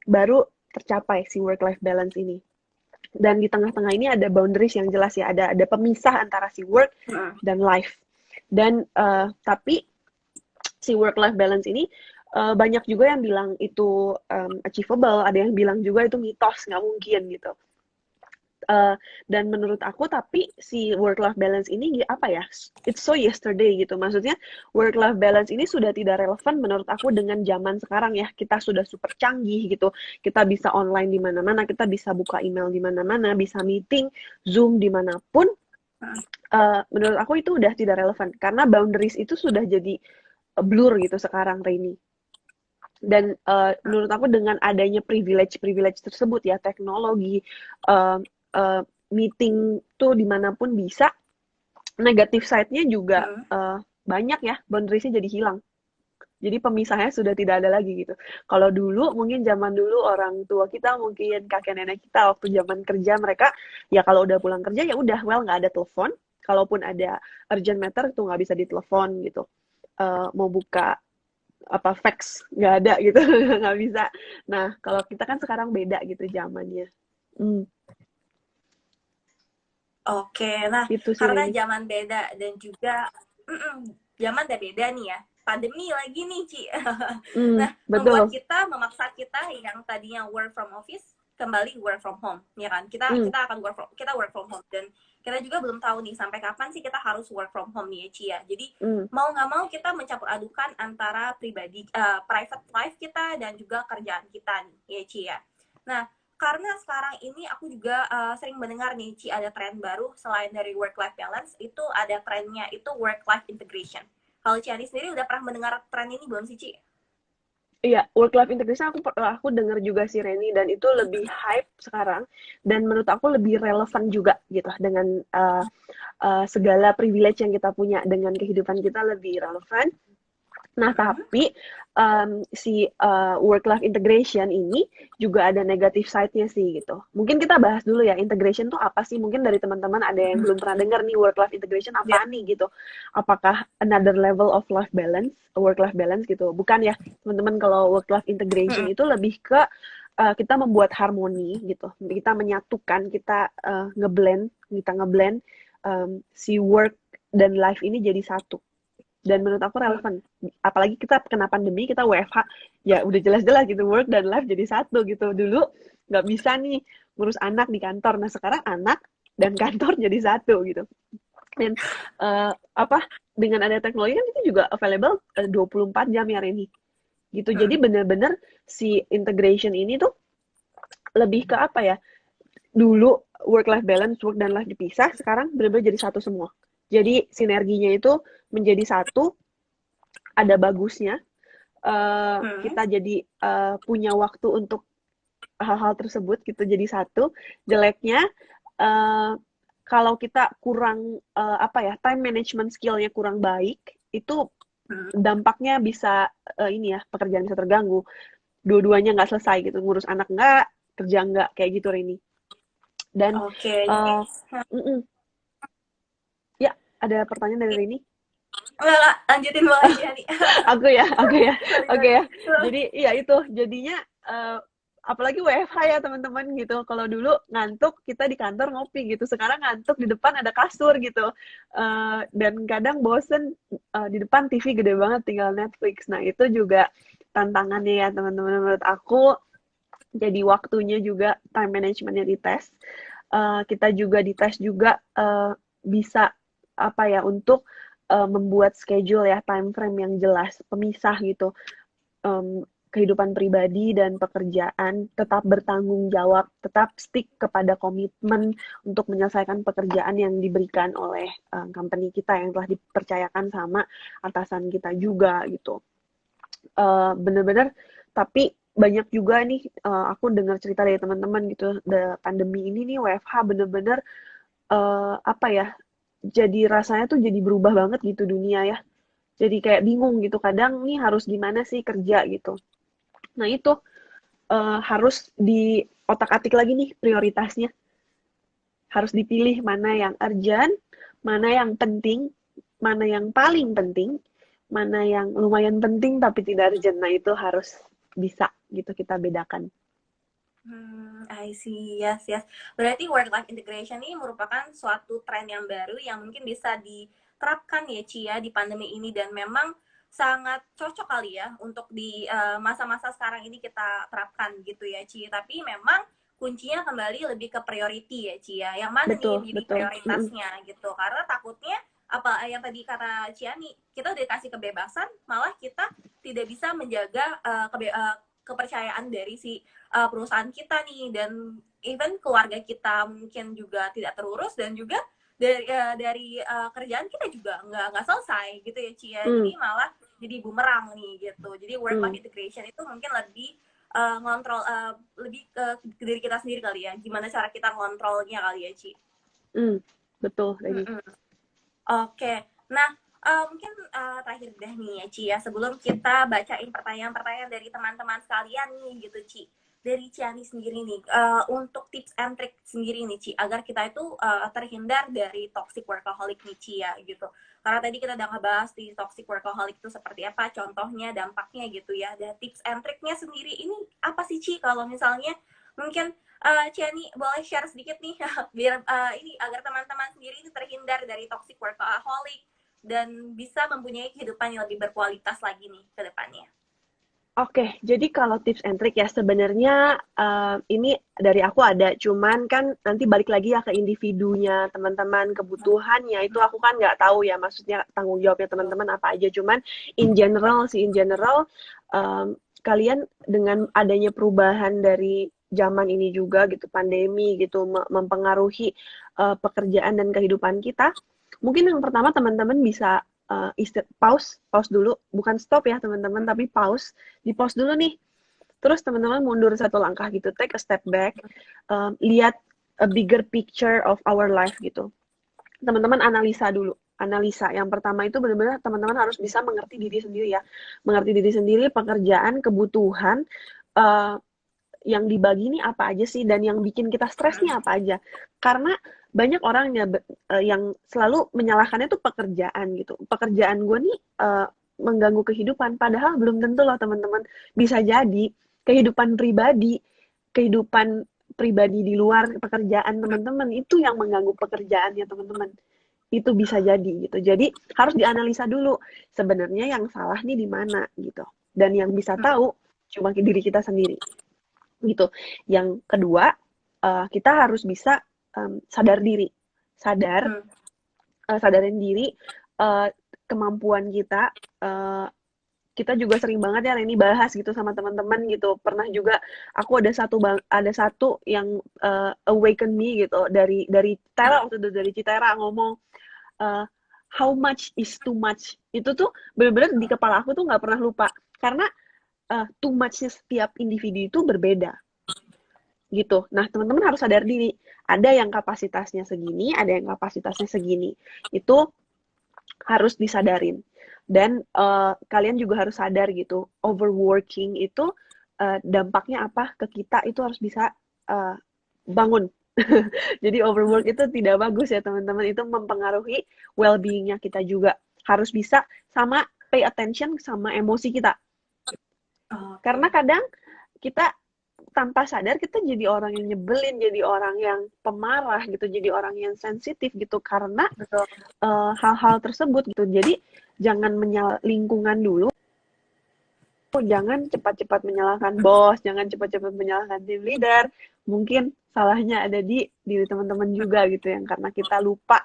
S2: Baru tercapai si work-life balance ini. Dan di tengah-tengah ini ada boundaries yang jelas ya, ada pemisah antara si work dan life. Dan tapi si work-life balance ini banyak juga yang bilang itu achievable, ada yang bilang juga itu mitos, nggak mungkin gitu. Dan menurut aku tapi si work-life balance ini apa ya, it's so yesterday gitu. Maksudnya work-life balance ini sudah tidak relevan menurut aku dengan zaman sekarang ya. Kita sudah super canggih gitu. Kita bisa online di mana-mana, kita bisa buka email di mana-mana, bisa meeting, Zoom dimanapun. Menurut aku itu udah tidak relevan karena boundaries itu sudah jadi blur gitu sekarang, Rainy. Dan menurut aku dengan adanya privilege tersebut ya, teknologi, meeting tuh dimanapun bisa, negatif side-nya juga banyak ya, boundariesnya jadi hilang. Jadi pemisahnya sudah tidak ada lagi gitu. Kalau dulu, mungkin zaman dulu orang tua kita, mungkin kakek nenek kita waktu zaman kerja, mereka ya kalau udah pulang kerja ya udah, well nggak ada telepon. Kalaupun ada urgent matter itu nggak bisa ditelepon gitu. Mau buka apa fax nggak ada gitu, nggak bisa. Nah kalau kita kan sekarang beda gitu zamannya.
S1: Oke, nah
S2: Itu sih
S1: karena
S2: Reni.
S1: zaman beda dan juga zaman udah beda nih ya, pandemi lagi nih Ci. Nah,
S2: Betul.
S1: memaksa kita yang tadinya work from office kembali work from home, ya kan? Kita akan work from home, dan kita juga belum tahu nih sampai kapan sih kita harus work from home nih ya Ci ya. Jadi mau nggak mau kita mencampur adukan antara private life kita dan juga kerjaan kita nih ya Ci ya. Nah, karena sekarang ini aku juga sering mendengar nih Ci, ada tren baru selain dari work-life balance, itu ada trennya itu work-life integration. Kalau Ci Ani sendiri udah pernah mendengar tren ini belum sih Ci?
S2: Iya, work-life integration aku dengar juga sih Reni, dan itu lebih hype sekarang, dan menurut aku lebih relevan juga gitu dengan segala privilege yang kita punya, dengan kehidupan kita lebih relevan. Nah,
S1: Mm-mm.
S2: tapi si work-life integration ini juga ada negatif side-nya sih gitu. Mungkin kita bahas dulu ya, integration tuh apa sih? Mungkin dari teman-teman ada yang belum pernah dengar nih work-life integration
S1: Ya.
S2: apa nih gitu. Apakah another level of life balance, work-life balance gitu? Bukan ya, teman-teman, kalau work-life integration
S1: Mm-mm.
S2: itu lebih ke kita membuat harmoni gitu. Kita menyatukan, kita ngeblend si work dan life ini jadi satu, dan menurut aku relevan, apalagi kita kena pandemi, kita WFH, ya udah jelas-jelas gitu, work dan life jadi satu gitu. Dulu nggak bisa nih ngurus anak di kantor, nah sekarang anak dan kantor jadi satu gitu. Dan apa, dengan ada teknologi kan itu juga available 24 jam ya Reni gitu. Jadi
S1: Mm-mm.
S2: bener-bener si integration ini tuh lebih ke apa ya, dulu work life balance, work dan life dipisah, sekarang bener-bener jadi satu semua. Jadi sinerginya itu menjadi satu, ada bagusnya,
S1: Mm-mm.
S2: kita jadi punya waktu untuk hal-hal tersebut gitu, jadi satu. Jeleknya uh, kalau kita kurang apa ya, time management skillnya kurang baik, itu
S1: Mm-mm.
S2: dampaknya bisa ini ya, pekerjaan bisa terganggu, dua-duanya nggak selesai gitu, ngurus anak nggak, kerja nggak, kayak gitu Reni. Dan
S1: Oke,
S2: uh, ya, ada pertanyaan dari Reni.
S1: enggak, lanjutin boleh aja nih.
S2: Aku ya,
S1: Sorry,
S2: oke
S1: sorry.
S2: ya. Jadi iya itu jadinya apalagi WFH ya teman-teman gitu. Kalau dulu ngantuk kita di kantor ngopi gitu, sekarang ngantuk di depan ada kasur gitu. Dan kadang bosen di depan TV gede banget tinggal Netflix. Nah itu juga tantangannya ya teman-teman, menurut aku. Jadi waktunya juga, time managementnya dites. Kita juga dites juga bisa apa ya, untuk membuat schedule ya, time frame yang jelas, pemisah gitu. Kehidupan pribadi dan pekerjaan, tetap bertanggung jawab, tetap stick kepada komitmen untuk menyelesaikan pekerjaan yang diberikan oleh company kita, yang telah dipercayakan sama atasan kita juga gitu. Bener-bener, tapi banyak juga nih aku dengar cerita dari teman-teman gitu, pandemi ini nih WFH bener-bener apa ya, jadi rasanya tuh jadi berubah banget gitu dunia ya. Jadi kayak bingung gitu, kadang nih harus gimana sih kerja gitu. Nah itu harus di otak-atik lagi nih prioritasnya. Harus dipilih mana yang urgent, mana yang penting, mana yang paling penting, mana yang lumayan penting tapi tidak urgent. Nah itu harus bisa gitu kita bedakan.
S1: I see, yes, yes. Berarti work life integration ini merupakan suatu tren yang baru yang mungkin bisa diterapkan ya Ci ya di pandemi ini, dan memang sangat cocok kali ya untuk di masa-masa sekarang ini kita terapkan gitu ya Ci. Tapi memang kuncinya kembali lebih ke priority ya Ci ya. Yang mana nih
S2: Betul,
S1: yang jadi
S2: betul.
S1: prioritasnya gitu. Karena takutnya apa yang tadi kata Ciani, kita udah dikasih kebebasan, malah kita tidak bisa menjaga kepercayaan dari si perusahaan kita nih, dan even keluarga kita mungkin juga tidak terurus, dan juga dari kerjaan kita juga nggak selesai gitu ya Cia.
S2: Hmm,
S1: Jadi malah jadi bumerang nih gitu. Jadi work life
S2: hmm,
S1: integration itu mungkin lebih ngontrol, lebih ke diri kita sendiri kali ya, gimana cara kita ngontrolnya kali ya Ci.
S2: hmm, betul, Reni.
S1: Oke, nah mungkin terakhir deh nih ya Ci ya, sebelum kita bacain pertanyaan-pertanyaan dari teman-teman sekalian nih gitu Ci. Dari Ciani sendiri nih, untuk tips and trick sendiri nih Ci, agar kita itu terhindar dari toxic workaholic nih Ci ya gitu. Karena tadi kita udah ngebahas di toxic workaholic itu seperti apa, contohnya, dampaknya gitu ya. Dan tips and tricknya sendiri ini apa sih Ci, kalau misalnya mungkin Ciani boleh share sedikit nih biar ini agar teman-teman sendiri ini terhindar dari toxic workaholic dan bisa mempunyai kehidupan yang lebih berkualitas lagi nih ke depannya.
S2: Oke, jadi kalau tips and trick ya sebenarnya ini dari aku ada, cuman kan nanti balik lagi ya ke individunya teman-teman, kebutuhannya itu aku kan nggak tahu ya, maksudnya tanggung jawabnya teman-teman apa aja. Cuman in general kalian dengan adanya perubahan dari zaman ini juga gitu, pandemi gitu mempengaruhi pekerjaan dan kehidupan kita. Mungkin yang pertama teman-teman bisa pause dulu, bukan stop ya teman-teman, tapi di pause dulu nih, terus teman-teman mundur satu langkah gitu, take a step back, lihat a bigger picture of our life gitu, teman-teman analisa dulu, analisa. Yang pertama itu benar-benar teman-teman harus bisa mengerti diri sendiri ya. Mengerti diri sendiri, pekerjaan, kebutuhan, uh, yang dibagi ini apa aja sih, dan yang bikin kita stres nih apa aja. Karena banyak orang yang selalu menyalahkannya tuh pekerjaan gitu. Pekerjaan gue nih mengganggu kehidupan, padahal belum tentu loh teman-teman. Bisa jadi kehidupan pribadi di luar pekerjaan teman-teman itu yang mengganggu pekerjaannya teman-teman. Itu bisa jadi gitu. Jadi harus dianalisa dulu sebenarnya yang salah nih di mana gitu. Dan yang bisa tahu cuma diri kita sendiri gitu. Yang kedua, kita harus bisa sadar diri, sadarin diri, kemampuan kita. Kita juga sering banget ya ini bahas gitu sama teman-teman gitu. Pernah juga aku ada satu yang awaken me gitu dari Tera waktu itu, dari Citera ngomong how much is too much. Itu tuh benar-benar di kepala aku tuh nggak pernah lupa, karena too much-nya setiap individu itu berbeda gitu. Nah, teman-teman harus sadar diri. Ada yang kapasitasnya segini, ada yang kapasitasnya segini. Itu harus disadarin. Dan kalian juga harus sadar gitu, overworking itu dampaknya apa ke kita, itu harus bisa bangun. Jadi overwork itu tidak bagus ya teman-teman, itu mempengaruhi well-being-nya kita juga. Harus bisa sama pay attention sama emosi kita. Karena kadang kita tanpa sadar kita jadi orang yang nyebelin, jadi orang yang pemarah gitu, jadi orang yang sensitif gitu karena hal-hal tersebut gitu. Jadi jangan lingkungan dulu, jangan cepat-cepat menyalahkan bos, jangan cepat-cepat menyalahkan tim leader. Mungkin salahnya ada di diri teman-teman juga gitu, yang karena kita lupa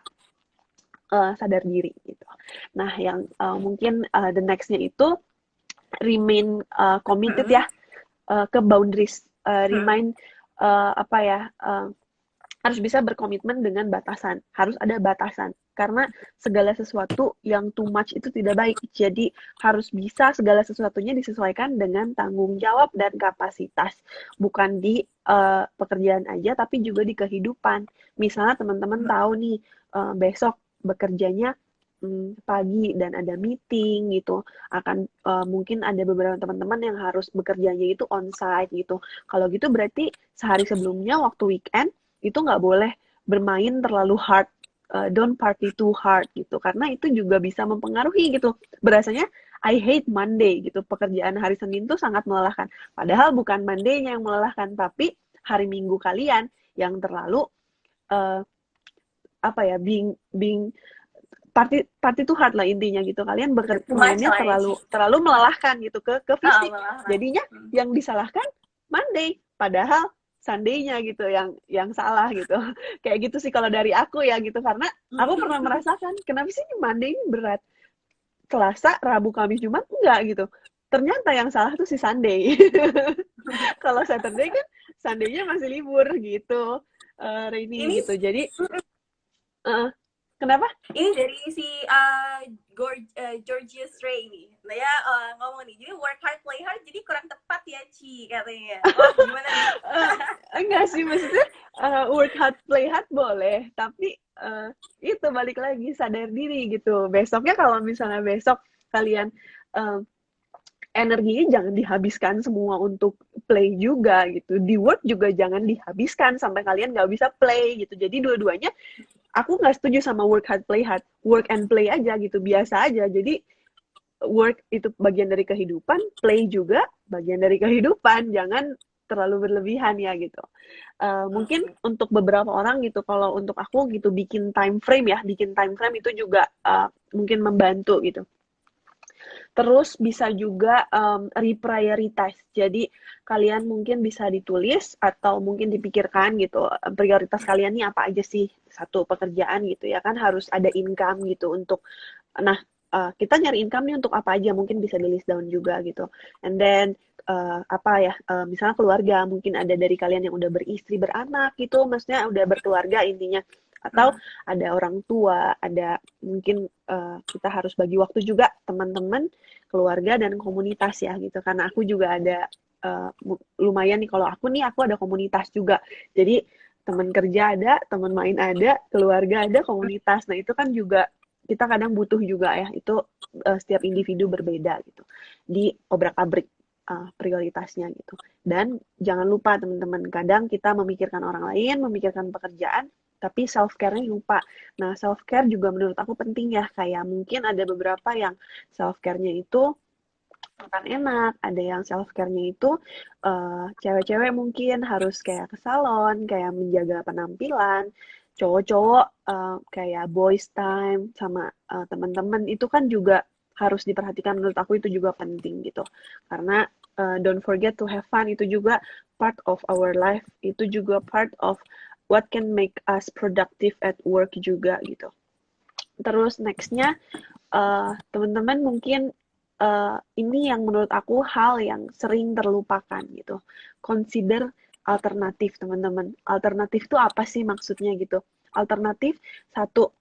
S2: sadar diri gitu. Nah, yang mungkin the next-nya itu remain committed ya ke boundaries, harus bisa berkomitmen dengan batasan, harus ada batasan, karena segala sesuatu yang too much itu tidak baik. Jadi harus bisa segala sesuatunya disesuaikan dengan tanggung jawab dan kapasitas, bukan di pekerjaan aja tapi juga di kehidupan. Misalnya teman-teman tahu nih besok bekerjanya pagi dan ada meeting gitu, akan mungkin ada beberapa teman-teman yang harus bekerjanya itu on-site gitu. Kalau gitu berarti sehari sebelumnya waktu weekend itu nggak boleh bermain terlalu hard, don't party too hard gitu, karena itu juga bisa mempengaruhi gitu. Berasanya I hate Monday gitu, pekerjaan hari Senin tuh sangat melelahkan. Padahal bukan Monday-nya yang melelahkan, tapi hari Minggu kalian yang terlalu being party too hard lah intinya gitu. Kalian bermainnya terlalu melelahkan gitu ke fisik. Jadinya yang disalahkan Monday, padahal Sunday-nya gitu yang salah gitu. Kayak gitu sih kalau dari aku ya gitu, karena aku pernah merasakan kenapa sih Monday ini berat. Selasa, Rabu, Kamis, Jumat enggak gitu. Ternyata yang salah tuh si Sunday. Kalau Saturday kan Sunday-nya masih libur gitu. Rainy gitu. Jadi kenapa?
S1: Ini dari si Georgius Ray nih. Nah ya ngomong nih, jadi work hard, play hard, jadi kurang tepat ya Ci katanya. Gimana nih?
S2: Enggak sih, maksudnya work hard, play hard boleh, tapi itu balik lagi sadar diri gitu. Besoknya kalau misalnya besok kalian energinya jangan dihabiskan semua untuk play juga gitu. Di work juga jangan dihabiskan sampai kalian nggak bisa play gitu. Jadi dua-duanya aku nggak setuju sama work hard, play hard. Work and play aja gitu, biasa aja. Jadi work itu bagian dari kehidupan, play juga bagian dari kehidupan. Jangan terlalu berlebihan ya gitu. Mungkin untuk beberapa orang gitu, kalau untuk aku gitu bikin time frame itu juga mungkin membantu gitu. Terus bisa juga reprioritize. Jadi kalian mungkin bisa ditulis atau mungkin dipikirkan gitu, prioritas kalian nih apa aja sih satu pekerjaan gitu ya kan, harus ada income gitu untuk, nah kita nyari income nih untuk apa aja, mungkin bisa di list down juga gitu. And then misalnya keluarga, mungkin ada dari kalian yang udah beristri, beranak gitu, maksudnya udah berkeluarga intinya, atau ada orang tua, ada mungkin kita harus bagi waktu juga teman-teman, keluarga, dan komunitas ya gitu. Karena aku juga ada lumayan nih, kalau aku ada komunitas juga. Jadi teman kerja ada, teman main ada, keluarga ada, komunitas. Nah itu kan juga kita kadang butuh juga ya, itu setiap individu berbeda gitu, di obrak-abrik prioritasnya gitu. Dan jangan lupa teman-teman, kadang kita memikirkan orang lain, memikirkan pekerjaan, tapi self-care-nya lupa. Nah, self-care juga menurut aku penting ya, kayak mungkin ada beberapa yang self-care-nya itu makan enak, ada yang self-care-nya itu cewek-cewek mungkin harus kayak ke salon, kayak menjaga penampilan, cowok-cowok kayak boys time sama teman-teman itu kan juga harus diperhatikan, menurut aku itu juga penting gitu. Karena don't forget to have fun, itu juga part of our life, itu juga part of what can make us productive at work juga gitu. Terus nextnya teman-teman mungkin ini yang menurut aku hal yang sering terlupakan gitu. Consider alternatif teman-teman. Alternatif itu apa sih maksudnya gitu? Alternatif satu,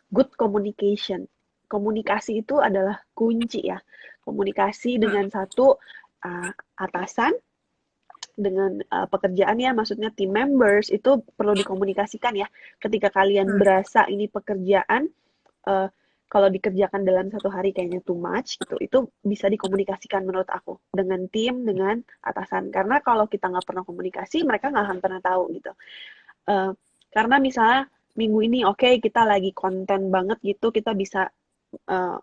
S2: good communication. Komunikasi itu adalah kunci ya. Komunikasi dengan satu atasan, dengan pekerjaan ya, maksudnya team members itu perlu dikomunikasikan ya. Ketika kalian berasa ini pekerjaan kalau dikerjakan dalam satu hari kayaknya too much gitu, itu bisa dikomunikasikan menurut aku dengan tim, dengan atasan. Karena kalau kita nggak pernah komunikasi, mereka nggak akan pernah tahu gitu. Karena misalnya minggu ini oke, kita lagi konten banget gitu, kita bisa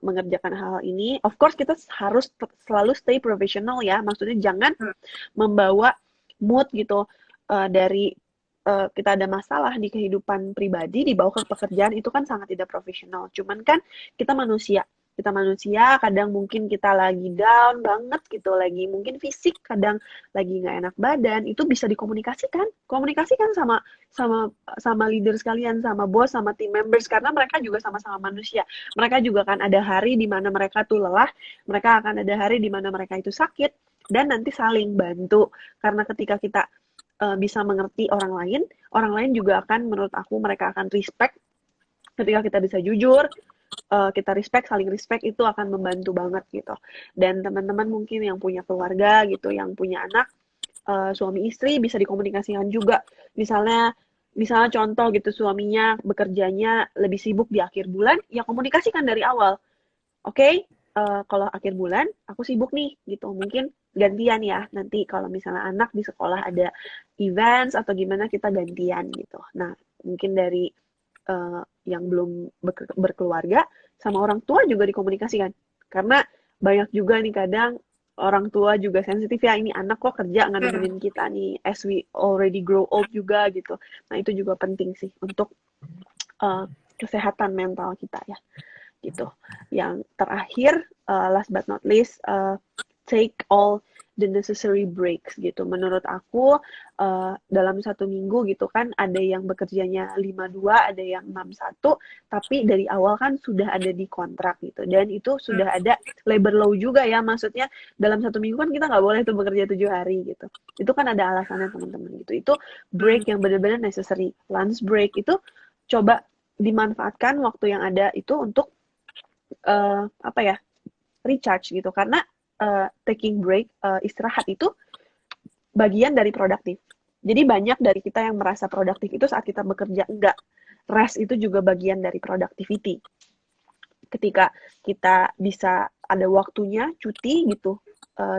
S2: mengerjakan hal ini. Of course kita harus selalu stay professional ya, maksudnya jangan membawa mood gitu dari kita ada masalah di kehidupan pribadi dibawa ke pekerjaan, itu kan sangat tidak profesional. Cuman kan kita manusia, kadang mungkin kita lagi down banget gitu, lagi mungkin fisik, kadang lagi nggak enak badan, itu bisa dikomunikasikan, sama leader sekalian, sama bos, sama team members, karena mereka juga sama-sama manusia. Mereka juga kan ada hari di mana mereka tuh lelah, mereka akan ada hari di mana mereka itu sakit, dan nanti saling bantu. Karena ketika kita bisa mengerti orang lain juga akan, menurut aku, mereka akan respect. Ketika kita bisa jujur, kita respect, saling respect, itu akan membantu banget gitu. Dan teman-teman mungkin yang punya keluarga gitu, yang punya anak, suami istri bisa dikomunikasikan juga. Misalnya contoh gitu, suaminya bekerjanya lebih sibuk di akhir bulan, ya komunikasikan dari awal. Oke, kalau akhir bulan aku sibuk nih gitu, mungkin gantian ya, nanti kalau misalnya anak di sekolah ada events atau gimana, kita gantian gitu. Nah, mungkin dari yang belum berkeluarga sama orang tua juga dikomunikasikan, karena banyak juga nih kadang orang tua juga sensitif ya, ini anak kok kerja nggak nemenin kita nih, as we already grow old juga gitu. Nah, itu juga penting sih untuk kesehatan mental kita ya gitu. Yang terakhir, last but not least, take all the necessary breaks gitu. Menurut aku dalam satu minggu gitu kan, ada yang bekerjanya 5-2, ada yang 6-1, tapi dari awal kan sudah ada di kontrak gitu, dan itu sudah ada labor law juga ya, maksudnya dalam satu minggu kan kita nggak boleh tuh bekerja 7 hari gitu. Itu kan ada alasannya teman-teman gitu. Itu break yang benar-benar necessary. Lunch break itu coba dimanfaatkan waktu yang ada itu untuk recharge gitu, karena taking break, istirahat itu bagian dari produktif. Jadi banyak dari kita yang merasa produktif itu saat kita bekerja, enggak. Rest itu juga bagian dari productivity. Ketika kita bisa ada waktunya cuti gitu,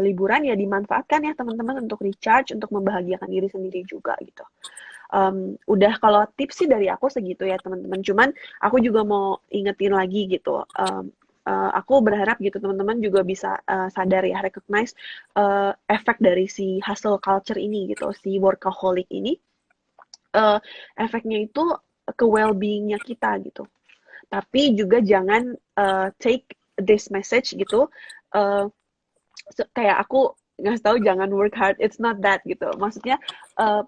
S2: liburan, ya dimanfaatkan ya teman-teman untuk recharge, untuk membahagiakan diri sendiri juga gitu. Udah kalau tips sih dari aku segitu ya teman-teman. Cuman aku juga mau ingetin lagi gitu. Aku berharap gitu teman-teman juga bisa sadar ya, recognize efek dari si hustle culture ini gitu, si workaholic ini. Efeknya itu ke well-beingnya kita gitu. Tapi juga jangan take this message gitu, kayak aku ngasih tahu jangan work hard, it's not that gitu. Maksudnya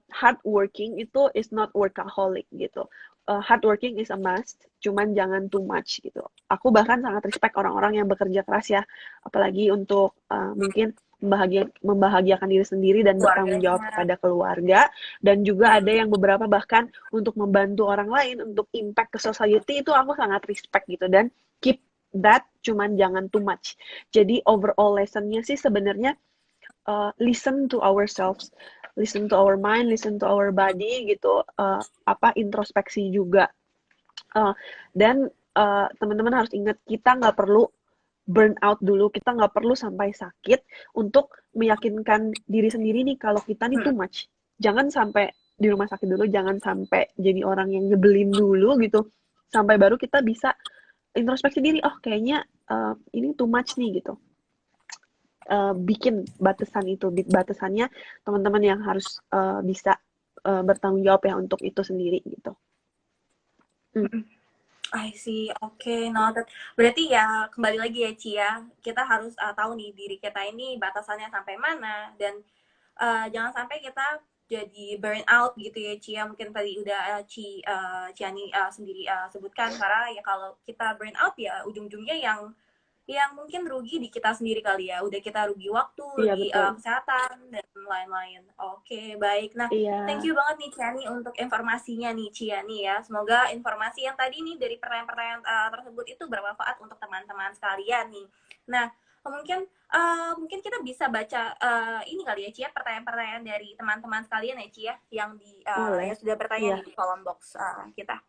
S2: hard working itu is not workaholic gitu. Hard working is a must, cuman jangan too much gitu. Aku bahkan sangat respect orang-orang yang bekerja keras ya, apalagi untuk mungkin membahagiakan diri sendiri dan bertanggung jawab kepada keluarga, dan juga ada yang beberapa bahkan untuk membantu orang lain, untuk impact ke society, itu aku sangat respect gitu, dan keep that, cuman jangan too much. Jadi overall lessonnya sih sebenarnya listen to ourselves, listen to our mind, listen to our body gitu, introspeksi juga, dan teman-teman harus ingat, kita nggak perlu burn out dulu, kita nggak perlu sampai sakit untuk meyakinkan diri sendiri nih kalau kita nih too much. Jangan sampai di rumah sakit dulu, jangan sampai jadi orang yang nyebelin dulu gitu, sampai baru kita bisa introspeksi diri, oh kayaknya ini too much nih gitu. Bikin batasan itu, batasannya teman-teman yang harus bisa bertanggung jawab ya untuk itu sendiri gitu.
S1: I see, oke, noted. Berarti ya kembali lagi ya Ci ya, kita harus tahu nih diri kita ini batasannya sampai mana, dan jangan sampai kita jadi burn out gitu ya Ci ya. Mungkin tadi udah Ciani sendiri sebutkan, karena ya kalau kita burn out ya ujung-ujungnya yang mungkin rugi di kita sendiri kali ya. Udah kita rugi waktu,
S2: Iya,
S1: rugi
S2: betul.
S1: kesehatan dan lain-lain. Oke, baik. Nah,
S2: Iya.
S1: thank you banget nih Ciani untuk informasinya nih Ciani ya. Semoga informasi yang tadi nih dari pertanyaan-pertanyaan tersebut itu bermanfaat untuk teman-teman sekalian nih. Nah, mungkin kita bisa baca ini kali ya Cia, pertanyaan-pertanyaan dari teman-teman sekalian ya Cia, yang yang sudah bertanya
S2: Iya.
S1: di kolom box kita.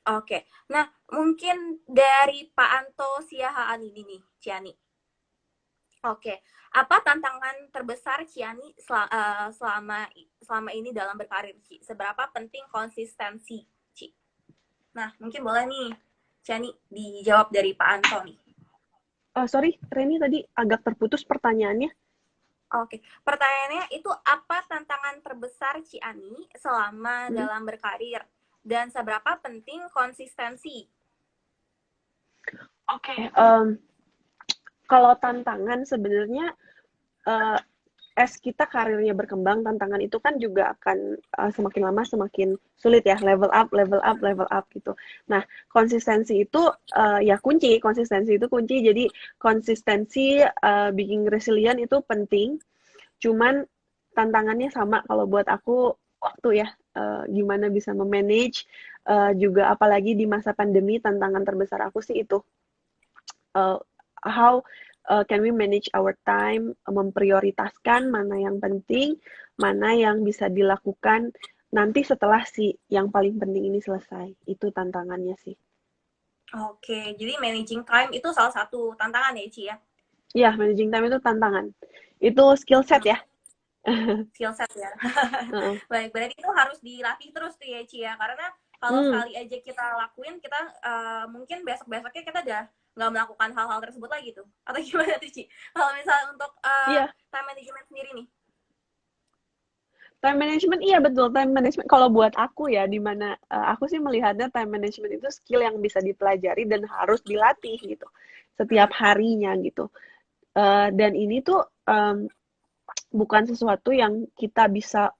S1: Oke, nah mungkin dari Pak Anto Siahaan ini nih, Ciani. Oke, apa tantangan terbesar Ciani selama ini dalam berkarir, Ci? Seberapa penting konsistensi, Ci? Nah, mungkin boleh nih, Ciani, dijawab dari Pak Anto nih.
S2: Sorry, Reni tadi agak terputus pertanyaannya.
S1: Oke, pertanyaannya itu apa tantangan terbesar Ciani selama dalam berkarir? Dan seberapa penting konsistensi?
S2: Oke, kalau tantangan sebenarnya as kita karirnya berkembang, tantangan itu kan juga akan semakin lama semakin sulit ya, level up gitu. Nah, konsistensi itu ya kunci, jadi konsistensi being resilient itu penting. Cuman tantangannya sama kalau buat aku waktu ya, gimana bisa memanage, juga apalagi di masa pandemi, tantangan terbesar aku sih itu how can we manage our time, memprioritaskan mana yang penting, mana yang bisa dilakukan nanti setelah si yang paling penting ini selesai. Itu tantangannya sih.
S1: Oke, jadi managing time itu salah satu tantangan ya Ci ya?
S2: Iya, managing time itu tantangan. Itu skill set ya.
S1: Skill set ya. Baik, berarti itu harus dilatih terus tuh ya Ci ya, karena kalau sekali aja kita lakuin, kita mungkin besok-besoknya kita udah nggak melakukan hal-hal tersebut lagi tuh, atau gimana tuh Ci? Kalau misalnya untuk time management sendiri nih?
S2: Time management, iya betul, time management. Kalau buat aku ya, dimana aku sih melihatnya time management itu skill yang bisa dipelajari dan harus dilatih gitu, setiap harinya gitu. Dan ini tuh bukan sesuatu yang kita bisa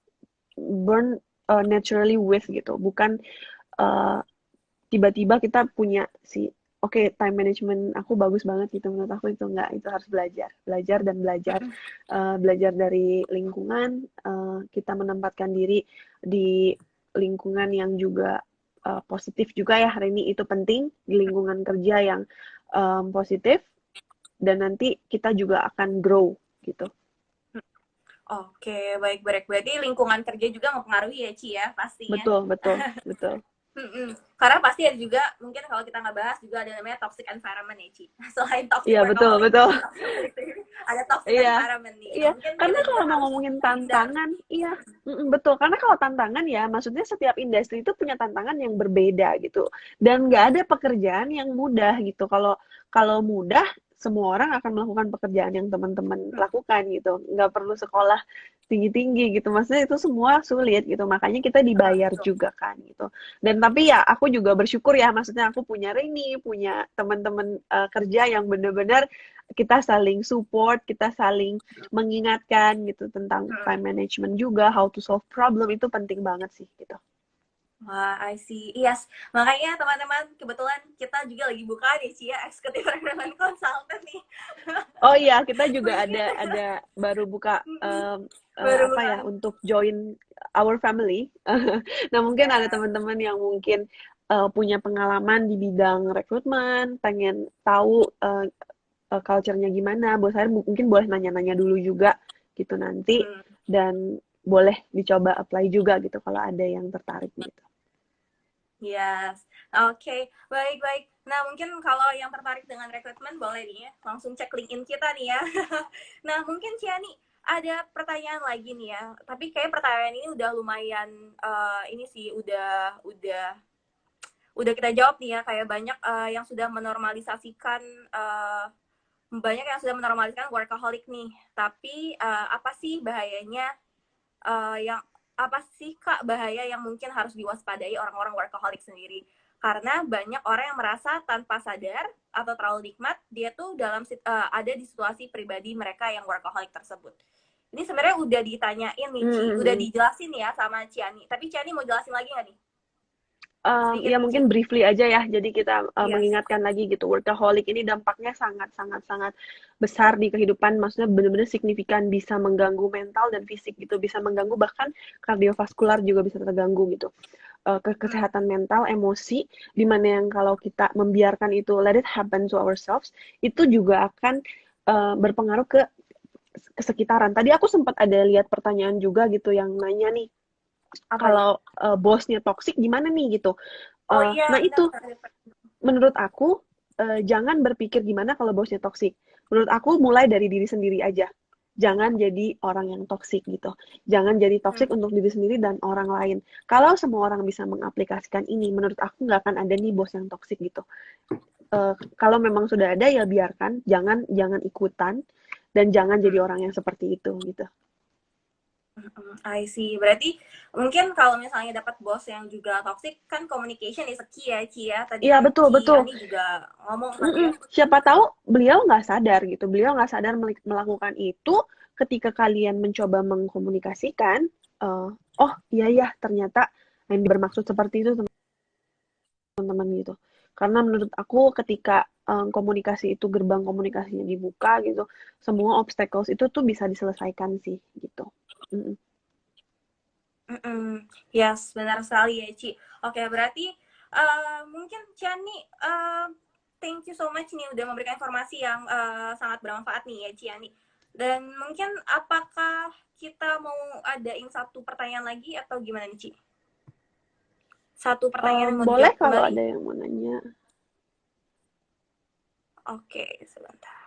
S2: burn naturally with gitu, bukan tiba-tiba kita punya oke, time management aku bagus banget gitu, menurut aku itu enggak, itu harus belajar dan belajar. Belajar dari lingkungan, kita menempatkan diri di lingkungan yang juga positif juga ya, hari ini itu penting, di lingkungan kerja yang positif, dan nanti kita juga akan grow gitu.
S1: Oke, baik. Berarti lingkungan kerja juga mempengaruhi ya Ci ya, pastinya.
S2: Betul.
S1: Karena pasti ada juga, mungkin kalau kita nggak bahas juga ada namanya toxic environment ya Ci. Selain toxic
S2: Iya, betul.
S1: ada toxic environment nih.
S2: Iya, karena kalau mau ngomongin tantangan, betul. Karena kalau tantangan ya, maksudnya setiap industri itu punya tantangan yang berbeda gitu. Dan nggak ada pekerjaan yang mudah gitu. Kalau mudah, semua orang akan melakukan pekerjaan yang teman-teman lakukan gitu. Nggak perlu sekolah tinggi-tinggi gitu. Maksudnya itu semua sulit gitu. Makanya kita dibayar juga kan gitu. Dan tapi ya aku juga bersyukur ya, maksudnya aku punya Reni, punya teman-teman kerja yang benar-benar kita saling support, kita saling mengingatkan gitu tentang time management juga, how to solve problem, itu penting banget sih gitu.
S1: Wah, I see. Yes. Makanya teman-teman, kebetulan kita juga lagi buka nih Ci ya, Executive Recruitment Consultant nih.
S2: Oh iya, kita juga ada baru buka apa ya, untuk join our family. Nah, mungkin ada teman-teman yang mungkin punya pengalaman di bidang rekrutmen, pengen tahu culture-nya gimana, bos saya mungkin boleh nanya-nanya dulu juga gitu nanti, dan boleh dicoba apply juga gitu kalau ada yang tertarik gitu.
S1: Yes, oke, baik-baik. Nah, mungkin kalau yang tertarik dengan rekrutmen boleh nih ya, langsung cek LinkedIn kita nih ya. Nah, mungkin Ciani ada pertanyaan lagi nih ya, tapi kayak pertanyaan ini udah lumayan ini sih udah kita jawab nih ya, kayak banyak yang sudah menormalisasikan banyak yang sudah menormalisasikan workaholic nih. Tapi apa sih bahayanya yang apa sih Kak bahaya yang mungkin harus diwaspadai orang-orang workaholic sendiri? Karena banyak orang yang merasa tanpa sadar atau terlalu nikmat dia tuh ada di situasi pribadi mereka yang workaholic tersebut. Ini sebenarnya udah ditanyain nih Ci, udah
S2: Hmm.
S1: dijelasin ya sama Ciani. Tapi Ciani mau jelasin lagi nggak nih? Sedikit
S2: Ya
S1: nih Ci.
S2: mungkin briefly aja ya. Jadi kita
S1: Yes.
S2: mengingatkan lagi gitu. Workaholic ini dampaknya sangat sangat sangat besar di kehidupan. Maksudnya benar-benar signifikan, bisa mengganggu mental dan fisik gitu. Bisa mengganggu bahkan kardiovaskular juga bisa terganggu gitu.
S1: Hmm.
S2: Kesehatan mental, emosi, dimana yang kalau kita membiarkan itu let it happen to ourselves, itu juga akan berpengaruh ke sekitaran. Tadi aku sempat ada lihat pertanyaan juga gitu yang nanya nih,
S1: Apa nih?
S2: kalau bosnya toksik gimana nih gitu.
S1: Oh iya,
S2: Nah
S1: benar.
S2: itu menurut aku jangan berpikir gimana kalau bosnya toksik. Menurut aku mulai dari diri sendiri aja. Jangan jadi orang yang toksik gitu. Jangan jadi toksik
S1: Hmm.
S2: untuk diri sendiri dan orang lain. Kalau semua orang bisa mengaplikasikan ini, menurut aku nggak akan ada nih bos yang toksik gitu. Kalau memang sudah ada ya biarkan, jangan jangan ikutan dan jangan jadi orang yang seperti itu gitu.
S1: I see. Berarti mungkin kalau misalnya dapat bos yang juga toxic kan communication is a key ya, Ci ya. Tadi
S2: Iya betul
S1: Ci
S2: betul.
S1: Yani juga ngomong kan ya.
S2: Siapa tahu beliau nggak sadar gitu. Beliau nggak sadar melakukan itu ketika kalian mencoba mengkomunikasikan. eh, oh iya ya ternyata yang bermaksud seperti itu teman-teman gitu. Karena menurut aku ketika komunikasi itu gerbang komunikasinya dibuka gitu, semua obstacles itu tuh bisa diselesaikan sih gitu. Mm-mm.
S1: Yes, benar sekali ya, Ci. Oke, berarti mungkin Ciani thank you so much nih udah memberikan informasi yang sangat bermanfaat nih ya, Ciani. Dan mungkin apakah kita mau adain satu pertanyaan lagi atau gimana nih, Ci? Satu pertanyaan yang mau
S2: Boleh
S1: dijawab
S2: kalau
S1: kembali?
S2: ada yang mau nanya.
S1: Oke, sebentar.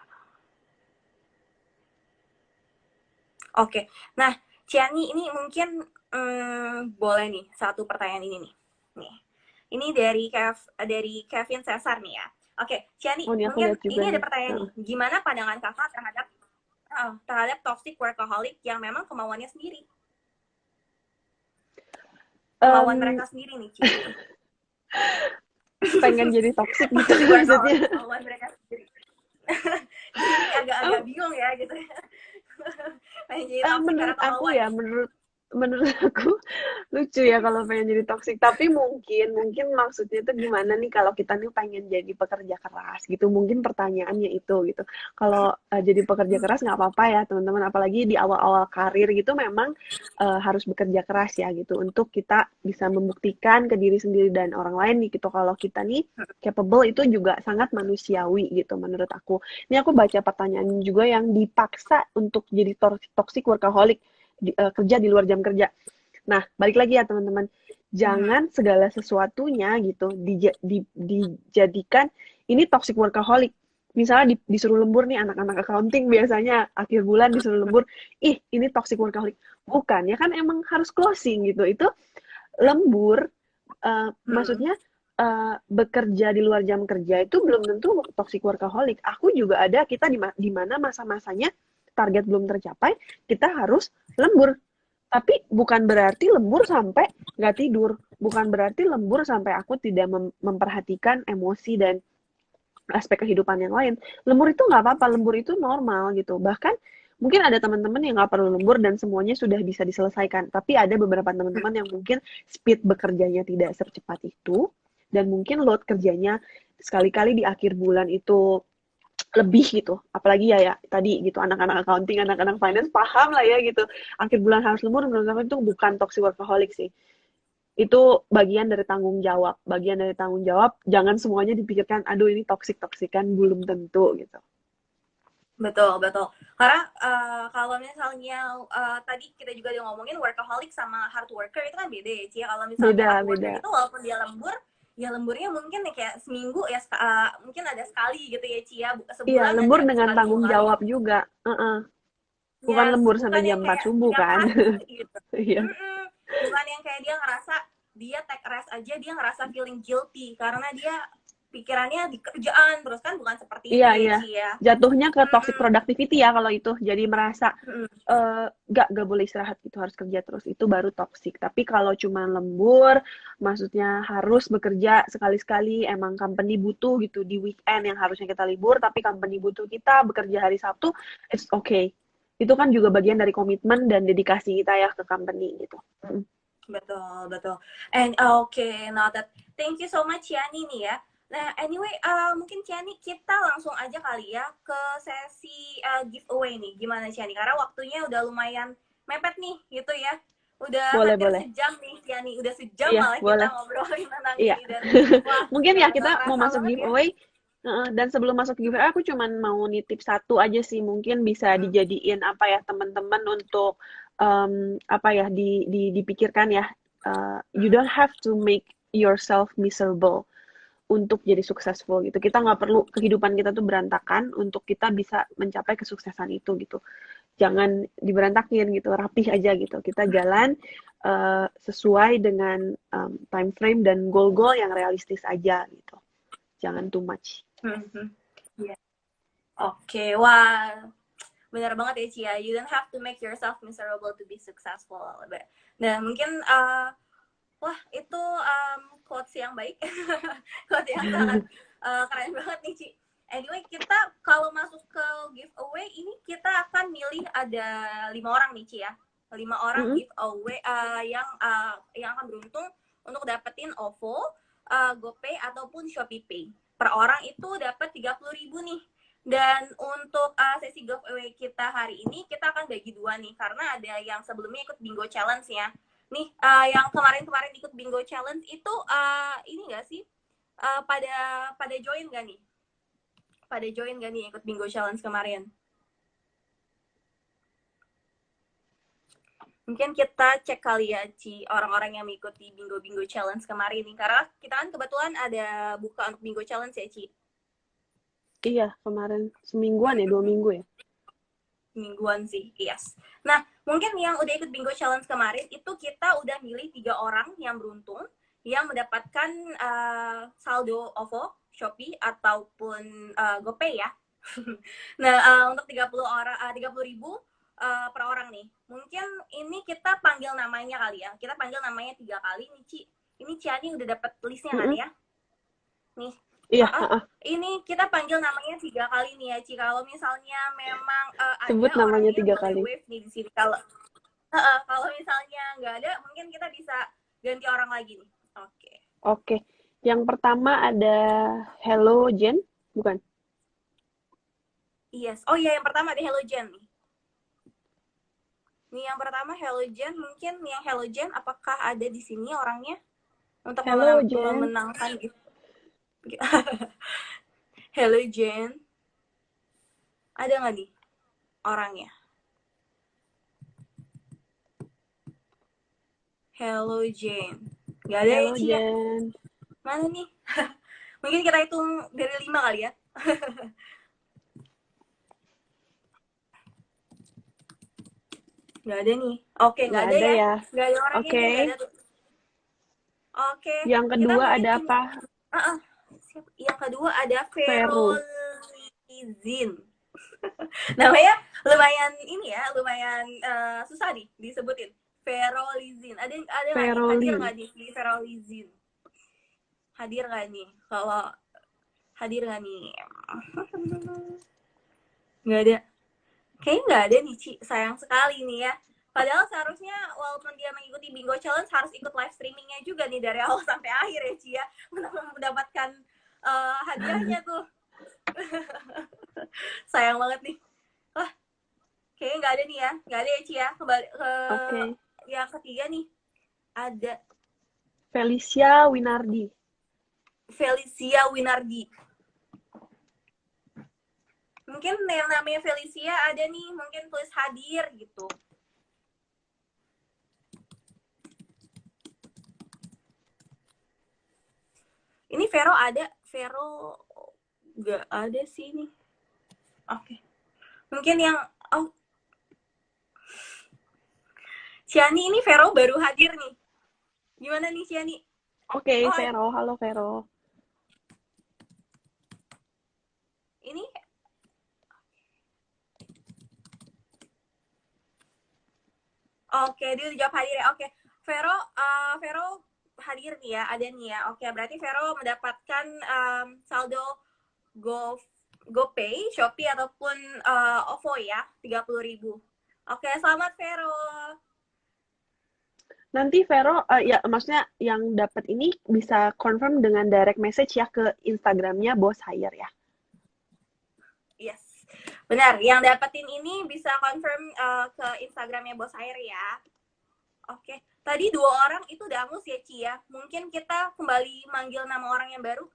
S1: Oke, nah Ciani ini mungkin boleh nih satu pertanyaan ini nih. Nih, ini dari Kevin Cesar nih ya. Oke, Ciani,
S2: Oh ini aku
S1: mungkin
S2: lihat juga
S1: ini ada
S2: nih.
S1: pertanyaan nih.
S2: Heeh.
S1: Gimana pandangan kakak terhadap toxic workaholic yang memang kemauannya sendiri, kemauan
S2: Em,
S1: mereka sendiri nih, Ci.
S2: pengen jadi toxic gitu
S1: Toxic
S2: maksudnya.
S1: workaholic kemauan mereka sendiri. Ini agak-agak
S2: Em,
S1: bingung ya gitu ya. Pengen jadi toxic karena
S2: Menurut aku
S1: kemauan
S2: ya,
S1: nih.
S2: menurut aku lucu ya kalau pengen jadi toksik. Tapi mungkin maksudnya itu gimana nih kalau kita nih pengen jadi pekerja keras gitu. Mungkin pertanyaannya itu gitu. Kalau jadi pekerja keras nggak apa-apa ya teman-teman. Apalagi di awal-awal karir gitu memang harus bekerja keras ya gitu. Untuk kita bisa membuktikan ke diri sendiri dan orang lain nih gitu. Kalau kita nih capable itu juga sangat manusiawi gitu menurut aku. Ini aku baca pertanyaan juga yang dipaksa untuk jadi toxic workaholic kerja di luar jam kerja. Nah, balik lagi ya teman-teman,
S1: Mhm.
S2: jangan segala sesuatunya gitu dijadikan ini toxic workaholic. Misalnya disuruh lembur nih anak-anak accounting biasanya akhir bulan disuruh lembur, ih ini toxic workaholic. Bukan, ya kan emang harus closing gitu. Itu lembur,
S1: Mhm.
S2: maksudnya bekerja di luar jam kerja itu belum tentu toxic workaholic. Aku juga ada, kita di mana masa-masanya target belum tercapai, kita harus lembur. Tapi bukan berarti lembur sampai nggak tidur. Bukan berarti lembur sampai aku tidak memperhatikan emosi dan aspek kehidupan yang lain. Lembur itu nggak apa-apa, lembur itu normal gitu. Bahkan mungkin ada teman-teman yang nggak perlu lembur dan semuanya sudah bisa diselesaikan. Tapi ada beberapa teman-teman yang mungkin speed bekerjanya tidak secepat itu, dan mungkin load kerjanya sekali-kali di akhir bulan itu lebih gitu. Apalagi ya tadi gitu anak-anak accounting, anak-anak finance paham lah ya gitu. Akhir bulan harus lembur menurut aku itu bukan toxic workaholic sih. Itu bagian dari tanggung jawab. Bagian dari tanggung jawab, jangan semuanya dipikirkan, aduh ini toksik-toksikan, belum tentu gitu.
S1: Betul, betul. Karena kalau misalnya tadi kita juga udah ngomongin workaholic sama hard worker itu kan beda ya, Cia. Kalau misalnya hard
S2: Beda,
S1: worker
S2: beda.
S1: itu walaupun dia lembur, ya lemburnya mungkin ya kayak seminggu ya mungkin ada sekali gitu ya, Cia.
S2: Iya,
S1: Sebulan
S2: lembur
S1: ada
S2: dengan
S1: sekali dua
S2: tanggung
S1: kali.
S2: jawab juga. Bukan
S1: Yes,
S2: lembur
S1: bukan
S2: sampai
S1: yang
S2: jam 4
S1: kayak
S2: subuh
S1: tiap
S2: kan.
S1: hari gitu.
S2: Iya.
S1: Mm-mm. Bukan yang kayak dia ngerasa dia take rest aja dia ngerasa feeling guilty karena dia pikirannya di kerjaan terus kan bukan seperti itu
S2: Iya,
S1: ya,
S2: iya.
S1: Cia.
S2: Jatuhnya ke toxic
S1: Mm-mm.
S2: productivity ya kalau itu. Jadi merasa
S1: Mm-mm.
S2: gak boleh istirahat gitu, harus kerja terus. Itu baru toxic. Tapi kalau cuma lembur, maksudnya harus bekerja sekali-sekali, emang company butuh gitu di weekend yang harusnya kita libur, tapi company butuh kita bekerja hari Sabtu, it's okay. Itu kan juga bagian dari komitmen dan dedikasi kita ya ke company gitu.
S1: Betul, betul. And okay, now that thank you so much Yani nih ya. Nah, anyway, mungkin Ciani kita langsung aja kali ya ke sesi giveaway nih. Gimana Ciani? Karena waktunya udah lumayan mepet nih gitu ya. Udah
S2: Boleh,
S1: hampir
S2: boleh.
S1: sejam nih Ciani. Udah sejam
S2: Iya,
S1: malah kita
S2: boleh.
S1: ngobrolin tentang
S2: Iya.
S1: ini dan wah,
S2: Mungkin ya
S1: nggak
S2: kita mau
S1: kerasa
S2: masuk
S1: banget ya.
S2: giveaway. Dan sebelum masuk giveaway, aku cuman mau nitip satu aja sih. Mungkin bisa
S1: Hmm.
S2: dijadiin apa ya teman-teman untuk apa ya dipikirkan ya. You don't have to make yourself miserable untuk jadi successful gitu. Kita nggak perlu kehidupan kita tuh berantakan untuk kita bisa mencapai kesuksesan itu gitu. Jangan diberantakin gitu, rapih aja gitu. Kita jalan sesuai dengan time frame dan goal-goal yang realistis aja gitu. Jangan too much.
S1: Iya. Oke, wah benar banget ya Cia. You don't have to make yourself miserable to be successful. Nah mungkin wah itu quotes yang baik, quotes yang sangat keren banget nih Ci. Anyway kita kalau masuk ke giveaway ini kita akan milih ada 5 orang nih Ci ya. 5 orang
S2: Mm-mm.
S1: giveaway yang akan beruntung untuk dapetin OVO, GoPay ataupun ShopeePay. Per orang itu dapat 30.000 nih. Dan untuk sesi giveaway kita hari ini kita akan bagi dua nih karena ada yang sebelumnya ikut bingo challenge ya. Nih yang kemarin-kemarin ikut bingo challenge itu ini enggak sih pada join gak nih? Pada join gak nih ikut bingo challenge kemarin? Mungkin kita cek kali ya Ci orang-orang yang mengikuti bingo challenge kemarin nih karena kita kan kebetulan ada buka untuk bingo challenge ya Ci.
S2: Iya, kemarin semingguan ya, 2 minggu ya.
S1: Mingguan sih, yes. Nah, mungkin yang udah ikut bingo challenge kemarin itu kita udah milih 3 orang yang beruntung yang mendapatkan saldo OVO, Shopee ataupun GoPay ya. Nah, untuk 30.000 per orang nih. Mungkin ini kita panggil namanya kali ya. Kita panggil namanya 3 kali nih, Ci. Ini Ciani udah dapat listnya kan ya? Nih.
S2: Iya,
S1: ini kita panggil namanya 3 kali nih ya Ci. Kalau misalnya memang
S2: sebut
S1: ada
S2: namanya
S1: orangnya
S2: 3
S1: boleh
S2: kali.
S1: wave nih di sini. Kalau misalnya nggak ada, mungkin kita bisa ganti orang lagi nih.
S2: Oke. Yang pertama ada Hello Jen, bukan?
S1: Yes. Oh iya, yang pertama ada Hello Jen nih. Nih yang pertama Hello Jen, mungkin yang Hello Jen apakah ada di sini orangnya untuk
S2: Hello Jen.
S1: memenangkan gitu. Hello Jen. Ada nggak nih orangnya? Hello Jen. Nggak ada
S2: Hello
S1: ya Ci ya?
S2: Jen.
S1: Mana nih? Mungkin kita hitung dari 5 kali ya. Nggak ada nih. Oke, nggak ada ya. Nggak ada orangnya
S2: Oke.
S1: nggak ada tuh. Oke.
S2: Yang kedua ada apa?
S1: Yang kedua ada
S2: Vero.
S1: Ferolizin. Namanya lumayan ini ya, lumayan susah nih disebutin. Ferolizin. Ada nggak nih? Hadir nggak nih di Ferolizin? Hadir nggak nih? Kalau hadir nggak nih? Nggak ada. Kayaknya nggak ada nih Ci. Sayang sekali nih ya. Padahal seharusnya walaupun dia mengikuti bingo challenge harus ikut live streamingnya juga nih dari awal sampai akhir ya Ci ya. Untuk mendapatkan hadiahnya tuh. Sayang banget nih. Wah, kayaknya nggak ada nih ya. Nggak ada ya Ci ya. Kembali ke yang ketiga nih. Ada
S2: Felicia Winardi.
S1: Mungkin yang namanya Felicia ada nih, mungkin tulis hadir gitu. Ini Vero ada, Vero nggak ada sih ini. Oke. Mungkin yang oh Ciani ini Vero baru hadir nih. Gimana nih Ciani?
S2: Oke,
S1: Oh
S2: Vero. Halo, Vero.
S1: ini oke dia udah jawab hadir ya. Oke. Vero Vero hadir nih ya, ada nih ya. Oke, berarti Vero mendapatkan saldo Go GoPay, Shopee ataupun OVO ya, 30.000. Oke, selamat Vero.
S2: Nanti Vero, ya maksudnya yang dapat ini bisa confirm dengan direct message ya ke Instagramnya Bos Hire ya.
S1: Yes. Benar, yang dapetin ini bisa confirm ke Instagramnya Bos Air ya. Oke, tadi 2 orang itu udah angus ya Ci ya. Mungkin kita kembali manggil nama orang yang baru.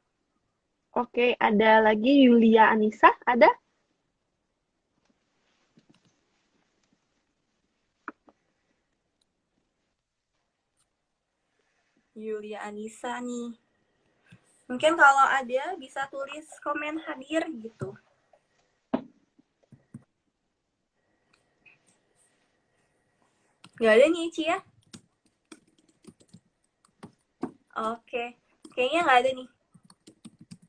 S2: Oke, ada lagi Yulia Anissa, ada?
S1: Yulia Anissa nih. Mungkin kalau ada bisa tulis komen hadir gitu. Gak ada nih Ci ya. Oke, kayaknya gak ada nih.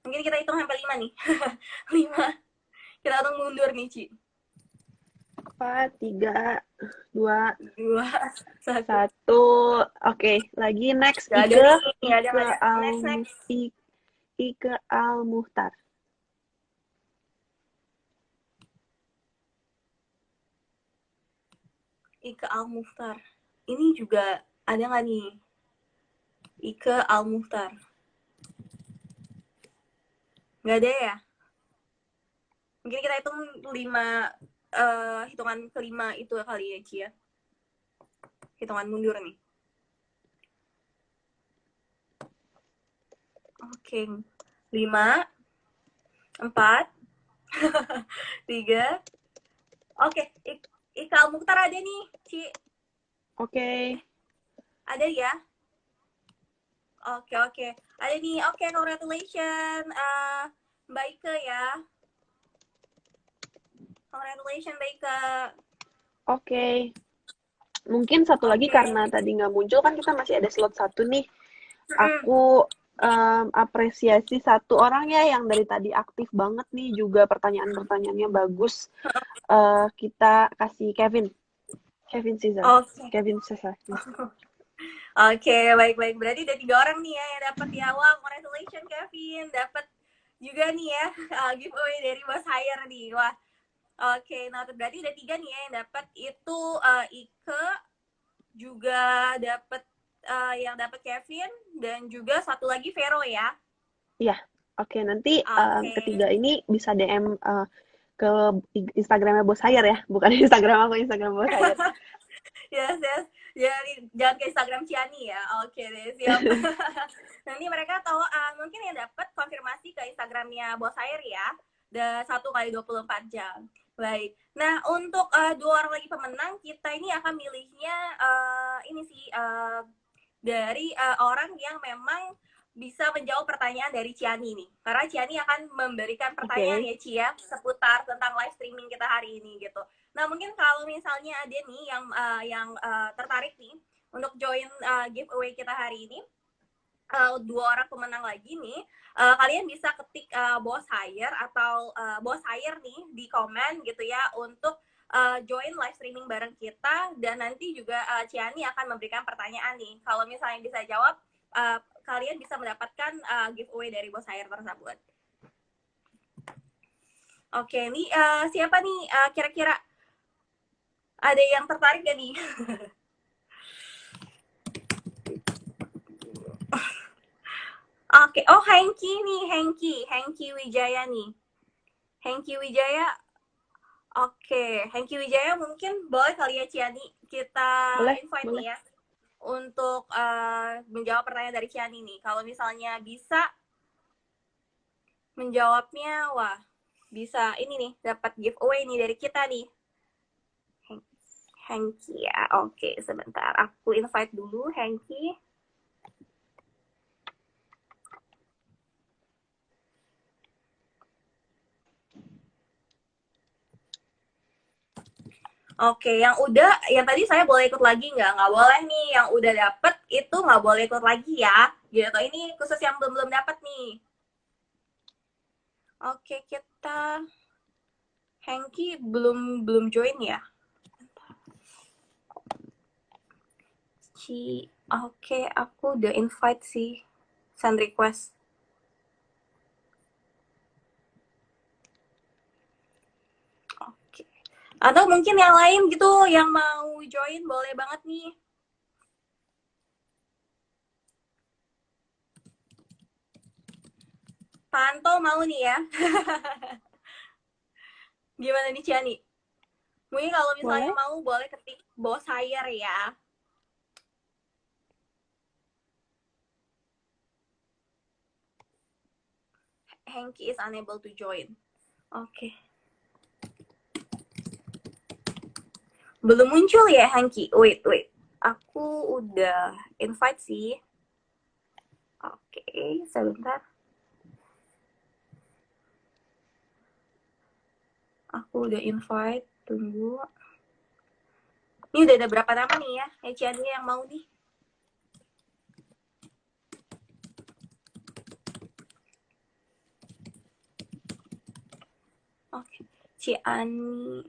S1: Mungkin kita hitung sampai 5 nih. 5. Kita hitung mundur nih Ci.
S2: 4, 3, 2,
S1: 2,
S2: 1. Oke, lagi next
S1: Gak ada nih, gak ada. Next.
S2: Ike Al-Muhtar.
S1: Ike Al-Muhtar. Ini juga ada nggak nih? Ike Al-Muhtar. Nggak ada ya? Mungkin kita hitung 5, hitungan kelima itu kali ya, Ci ya. Hitungan mundur nih. Oke. 5, 4, 3. Oke, Ike Al-Muhtar ada nih, Ci.
S2: Oke.
S1: Ada ya? Oke. Ada nih. Oke, congratulations. Mbak Ike ya. Congratulations, Mbak Ike.
S2: Oke. Mungkin satu lagi karena tadi nggak muncul kan kita masih ada slot 1 nih. Aku apresiasi 1 orang ya yang dari tadi aktif banget nih, juga pertanyaan-pertanyaannya bagus. Kita kasih Kevin Caesar.
S1: Okay.
S2: Kevin Caesar.
S1: Oke, baik. Berarti ada 3 orang nih ya yang dapat di awal. Congratulations Kevin, dapat juga nih ya giveaway dari Bos Hire nih. Wah, oke. Nah, berarti ada 3 nih ya yang dapat itu Ike, juga dapat yang dapat Kevin, dan juga 1 lagi Vero ya.
S2: Iya. Oke, nanti ketiga ini bisa DM ke Instagramnya Bos Hire ya, bukan Instagram aku, Instagram Bos Hire.
S1: Yes. Jadi jangan ke Instagram Ciani ya. Oke deh, siap. Nanti mereka tahu mungkin yang dapat konfirmasi ke Instagramnya Bos Air ya. Dan 1 kali 24 jam. Baik. Nah, untuk 2 orang lagi pemenang, kita ini akan milihnya ini sih dari orang yang memang bisa menjawab pertanyaan dari Ciani nih. Karena Ciani akan memberikan pertanyaan ya Ci ya, seputar tentang live streaming kita hari ini gitu. Nah, mungkin kalau misalnya ada nih yang tertarik nih untuk join giveaway kita hari ini, 2 orang pemenang lagi nih, kalian bisa ketik Bos Hire atau Bos Hire nih di komen gitu ya untuk join live streaming bareng kita, dan nanti juga Ciani akan memberikan pertanyaan nih. Kalau misalnya bisa jawab, kalian bisa mendapatkan giveaway dari Bos Hire tersebut. Oke, nih siapa nih kira-kira ada yang tertarik gak nih? Oke, oh Hengki nih, Hengki Wijaya nih. Hengki Wijaya. Oke, Hengki Wijaya mungkin boleh kali ya Ciani kita invite nih ya untuk menjawab pertanyaan dari Ciani nih. Kalau misalnya bisa menjawabnya, wah bisa ini nih, dapat giveaway nih dari kita nih. Hengki ya. Oke, sebentar. Aku invite dulu Hengki. Oke, yang udah, yang tadi saya boleh ikut lagi nggak? Nggak boleh nih. Yang udah dapet itu nggak boleh ikut lagi ya. Gitu. Ini khusus yang belum belum dapet nih. Oke, kita Hengki belum belum join ya. Oke, aku udah invite sih. Send request. Oke. Atau mungkin yang lain gitu yang mau join boleh banget nih. Panto mau nih ya. Gimana nih Ciani? Mungkin kalau misalnya
S2: Boleh?
S1: mau boleh ketik bos hire ya. Hengki is unable to join. Oke. Belum muncul ya Hengki? Wait. Aku udah invite sih. Oke, sebentar. Aku udah invite. Tunggu. Ini udah ada berapa nama nih ya? Ciani yang mau nih. Oke. Ciani.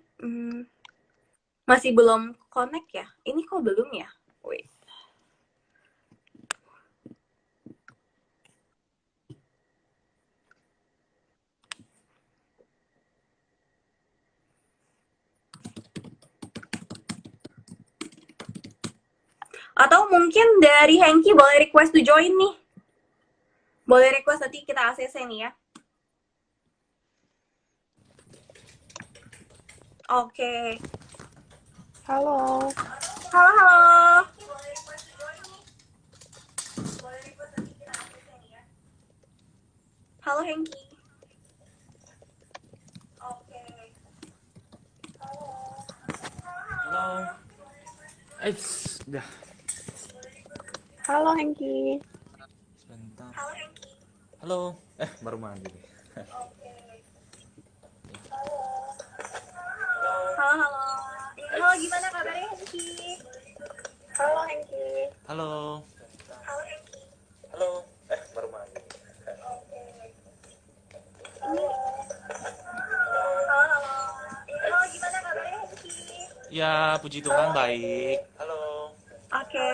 S1: Masih belum connect ya? Ini kok belum ya? Wait. Atau mungkin dari Hengki boleh request to join nih. Boleh request nanti kita ACC nih ya. Oke.
S2: Halo.
S1: Halo. Halo Hengki. Oke.
S3: Halo. Udah.
S2: Halo Hengki.
S3: Sebentar.
S1: Halo Hengki.
S3: Halo. Baru mandi deh.
S1: Halo. Halo, gimana kabarnya Hengki?
S2: Halo Hengki.
S3: Halo.
S1: Halo Hengki.
S3: Halo. Baru mandi.
S1: Halo. Halo, gimana kabarnya Hengki?
S3: Ya, puji Tuhan baik. Halo.
S1: Oke.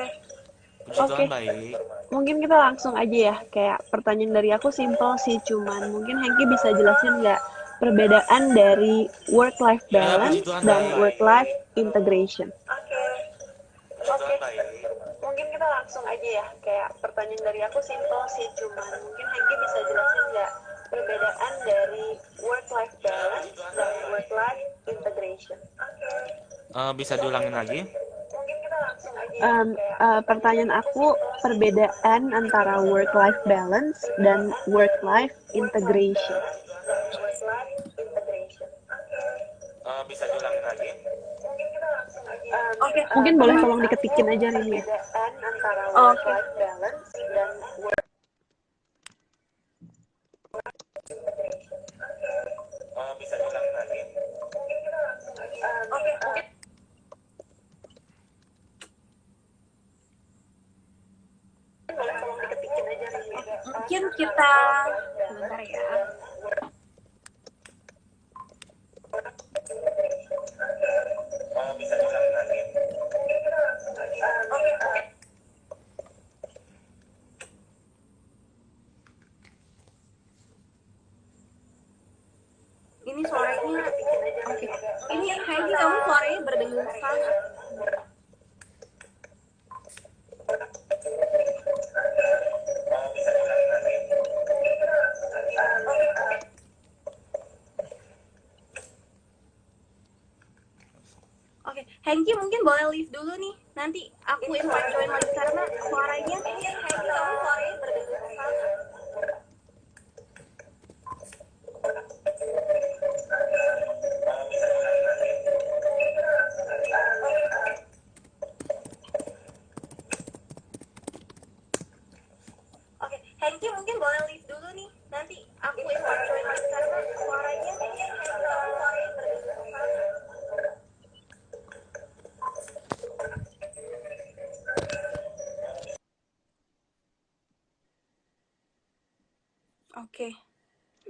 S3: Puji Tuhan baik.
S2: Mungkin kita langsung aja ya. Kayak pertanyaan dari aku simple sih, cuman mungkin Hengki bisa jelasin nggak perbedaan dari work-life
S3: Ya, puji
S2: balance
S3: Tuhan
S2: dan
S3: baik.
S2: work-life integration?
S3: Puji Tuhan baik.
S2: Mungkin kita langsung aja ya. Kayak pertanyaan dari aku simple sih, cuman mungkin Hengki bisa jelasin nggak perbedaan dari work-life balance dan work-life integration?
S3: Bisa diulangin lagi?
S2: Pertanyaan aku, perbedaan antara work-life balance dan work-life integration.
S3: Bisa diulangin lagi?
S1: Oke.
S2: Mungkin boleh tolong diketikin aja Rini ya.
S1: Oke.
S3: Bisa diulangin lagi?
S1: Oke. Mungkin kita sebentar ya.
S3: Bisa diulangin lagi?
S1: Ini suaranya oke. Ini Heidi, kamu suaranya berdengung sekali. Oke, Hengki mungkin boleh leave dulu nih. Nanti aku invite join lagi karena suaranya Hengki, kamu suaranya berdengung sekali.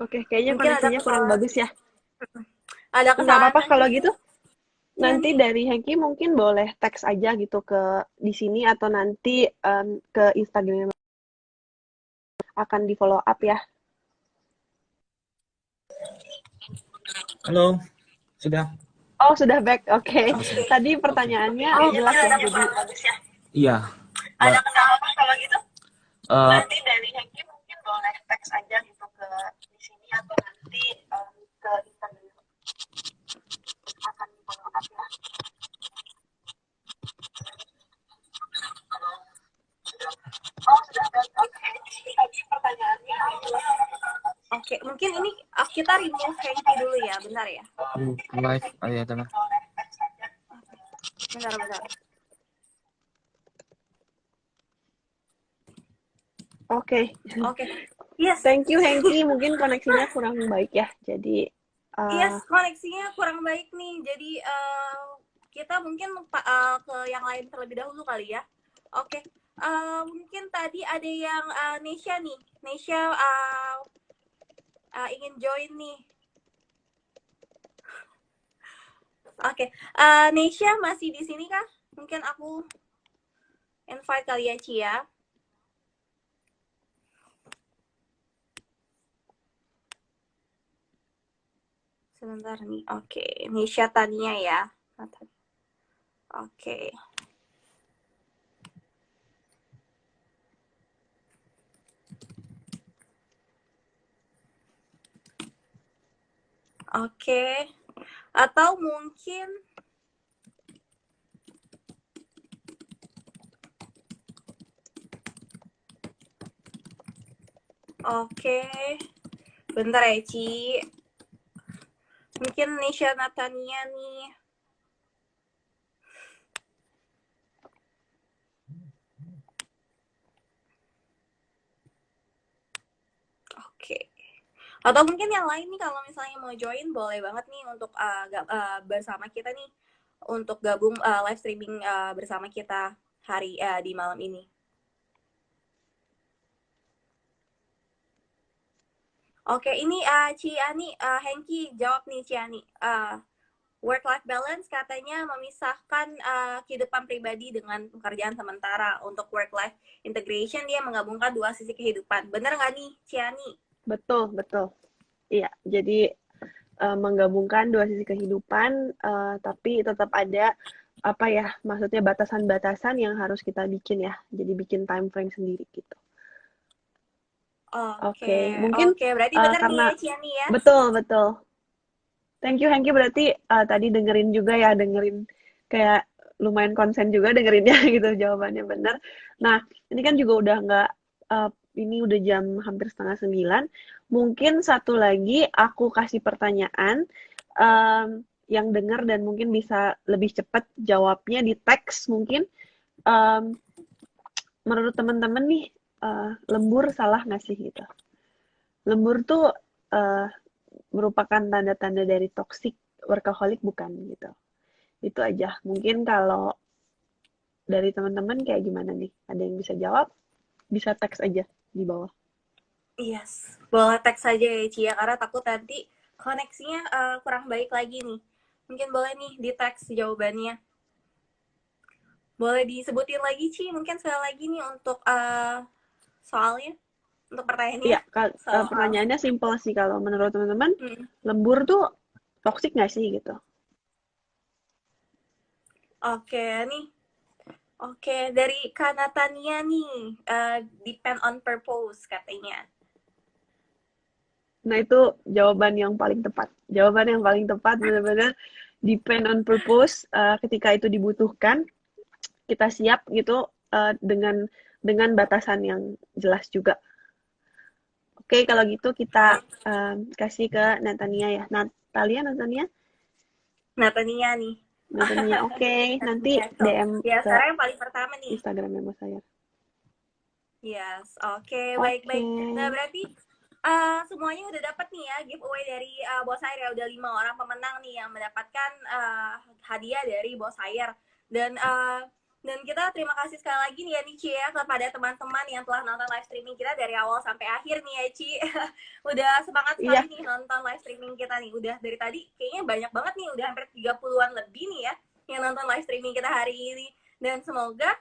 S2: Oke, kayaknya
S1: Mungkin ada
S2: koneksinya kurang
S1: kesalahan.
S2: bagus ya.
S1: Ada
S2: Nggak
S1: kesalahan
S2: apa-apa kalau
S1: teknis.
S2: gitu.
S1: Iya
S2: Nanti
S1: nih.
S2: dari Hengki mungkin boleh teks aja gitu ke di sini atau nanti ke Instagram akan di follow up ya.
S4: Halo, sudah.
S2: Oh, sudah back. Oke.
S4: Sudah.
S2: Tadi
S4: Oke.
S2: pertanyaannya
S1: Oh,
S2: jelas
S1: mungkin
S2: ya.
S1: ada
S2: Jadi
S1: kesalahan bagus ya.
S4: Iya.
S1: Ada
S4: Ba-
S1: kesalahan kalau gitu.
S4: eh,
S2: nanti dari Hengki mungkin boleh teks aja gitu ke di sini atau nanti ke Instagram akan di follow up ya. Oh, sudah back. Oke. Tadi pertanyaannya jelas.
S1: Oke, mungkin ini kita remove Hengki dulu ya, bentar ya.
S4: live aja teman.
S1: Bentar, bentar.
S2: Oke.
S1: Oke. Yes.
S2: Thank you Hengki. Mungkin koneksinya kurang baik ya. Jadi
S1: Yes, koneksinya kurang baik nih. Jadi kita mungkin ke yang lain terlebih dahulu kali ya. Oke. Mungkin tadi ada yang Nesha nih. Nesha ingin join nih. Oke. Nesha masih di sini kah? Mungkin aku invite kali ya, Cia. Sebentar nih. Oke. Nesha Tania ya. Oke. Oke. Atau mungkin oke. Bentar ya, Ci. Mungkin Nisha Natania nih. Oke. Atau mungkin yang lain nih kalau misalnya mau join boleh banget nih untuk bersama kita nih untuk gabung live streaming bersama kita hari di malam ini. Oke, ini Ciani, Hengki jawab nih Ciani. Work-life balance katanya memisahkan kehidupan pribadi dengan pekerjaan sementara. Untuk work-life integration dia menggabungkan dua sisi kehidupan. Bener nggak nih, Ciani?
S2: betul, betul. Iya, jadi menggabungkan dua sisi kehidupan, tapi tetap ada apa ya, maksudnya batasan-batasan yang harus kita bikin ya. Jadi bikin time frame sendiri gitu. Oke, mungkin
S1: Oke, berarti bener nih
S2: karena
S1: ya Ciani ya.
S2: betul, betul. Thank you Hengki, berarti tadi dengerin juga ya, dengerin kayak lumayan konsen juga dengerinnya gitu, jawabannya bener. Nah, ini kan juga udah nggak, ini udah jam hampir 8:30. Mungkin satu lagi aku kasih pertanyaan yang denger dan mungkin bisa lebih cepat jawabnya di teks mungkin. Menurut teman-teman nih, lembur salah nggak sih gitu? Lembur tuh merupakan tanda-tanda dari toxic workaholic bukan gitu. Itu aja. Mungkin kalau dari teman-teman kayak gimana nih? Ada yang bisa jawab? Bisa teks aja di bawah.
S1: Yes, boleh teks saja ya Cia, karena takut nanti koneksinya kurang baik lagi nih. Mungkin boleh nih di teks jawabannya. Boleh disebutin lagi Ci, mungkin sekali lagi nih untuk soalnya, untuk pertanyaannya.
S2: Iya, pertanyaannya simpel sih kalau menurut teman-teman. Lembur tuh toxic nggak sih gitu?
S1: Oke nih. Oke, dari Kanatania nih, depend on purpose katanya.
S2: Nah, itu jawaban yang paling tepat. Jawaban yang paling tepat benar-benar depend on purpose. Ketika itu dibutuhkan, kita siap gitu dengan batasan yang jelas juga. Oke, kalau gitu kita kasih ke Natania ya. Natania?
S1: Natania nih.
S2: Natania, oke. Nanti DM
S1: ya,
S2: ke
S1: sekarang yang paling pertama nih.
S2: Instagramnya Mas saya.
S1: Yes, oke, baik-baik. Nah, berarti semuanya udah dapat nih ya giveaway dari Bos Air ya. Udah 5 orang pemenang nih yang mendapatkan hadiah dari Bos Air. Dan Dan kita terima kasih sekali lagi nih ya nih Ci ya kepada teman-teman yang telah nonton live streaming kita dari awal sampai akhir nih ya Ci. Udah semangat
S2: Iya,
S1: sekali nih nonton live streaming kita nih. Udah dari tadi kayaknya banyak banget nih, udah hampir 30-an lebih nih ya yang nonton live streaming kita hari ini. Dan semoga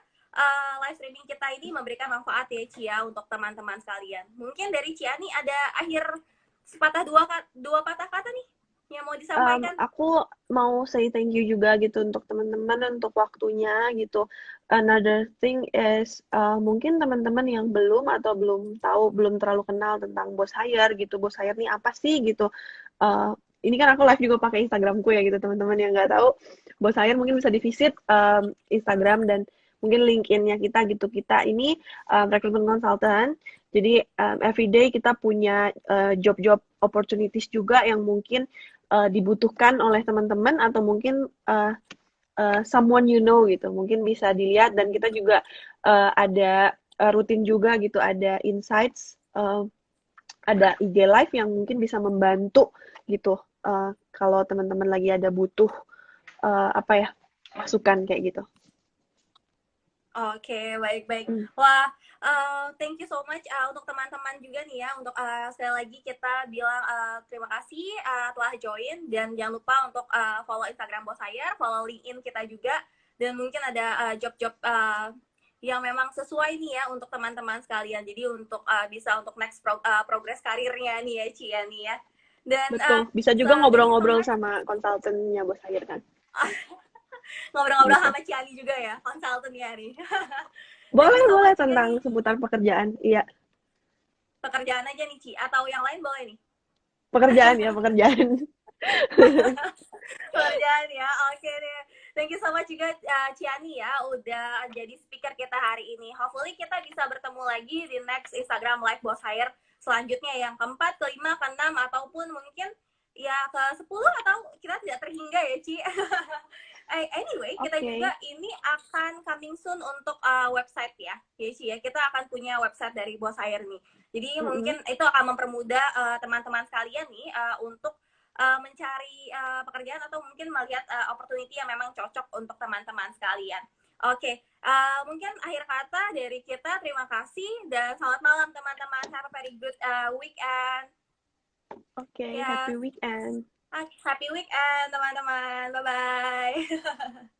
S1: live streaming kita ini memberikan manfaat ya Ci ya untuk teman-teman sekalian. Mungkin dari Ciani ada akhir sepatah dua patah kata nih yang mau disampaikan.
S2: aku mau say thank you juga gitu untuk teman-teman untuk waktunya gitu. Another thing is mungkin teman-teman yang belum atau belum tahu, belum terlalu kenal tentang Boss Hire gitu. Boss Hire nih apa sih gitu. Ini kan aku live juga pakai Instagramku ya gitu, teman-teman yang nggak tahu Boss Hire mungkin bisa divisit Instagram dan mungkin LinkedIn-nya kita gitu. Kita ini recruitment consultant. Jadi everyday kita punya job-job opportunities juga yang mungkin dibutuhkan oleh teman-teman atau mungkin someone you know gitu. Mungkin bisa dilihat dan kita juga ada rutin juga gitu, ada insights, ada IG live yang mungkin bisa membantu gitu. Kalau teman-teman lagi ada butuh apa ya, masukan kayak gitu.
S1: Oke, baik-baik. Wah, thank you so much untuk teman-teman juga nih ya. Untuk sekali lagi kita bilang terima kasih telah join dan jangan lupa untuk follow Instagram Boss Hire, follow LinkedIn kita juga dan mungkin ada job-job yang memang sesuai nih ya untuk teman-teman sekalian. Jadi untuk bisa untuk next progress karirnya nih ya Cia nih ya. Dan
S2: Betul, bisa juga ngobrol-ngobrol sama konsultannya Boss Hire kan.
S1: Ngobrol-ngobrol
S2: Gitu.
S1: sama Ciani juga ya, konsultan ya nih.
S2: Boleh tentang seputar pekerjaan, iya.
S1: Pekerjaan aja nih Ci, atau yang lain boleh nih?
S2: Pekerjaan.
S1: Pekerjaan ya, oke deh. Thank you so much juga Ciani ya udah jadi speaker kita hari ini. Hopefully kita bisa bertemu lagi di next Instagram Live Boss Hire selanjutnya yang keempat, kelima, keenam ataupun mungkin ya ke 10 atau kita tidak terhingga ya Ci. Anyway, kita juga ini akan coming soon untuk website ya. Ci ya, kita akan punya website dari Boss Hire nih. Jadi mungkin itu akan mempermudah teman-teman sekalian nih untuk mencari pekerjaan atau mungkin melihat opportunity yang memang cocok untuk teman-teman sekalian. Oke, mungkin akhir kata dari kita terima kasih dan selamat malam teman-teman. Have a very good weekend.
S2: Oke, happy weekend.
S1: Happy weekend teman-teman. Bye-bye.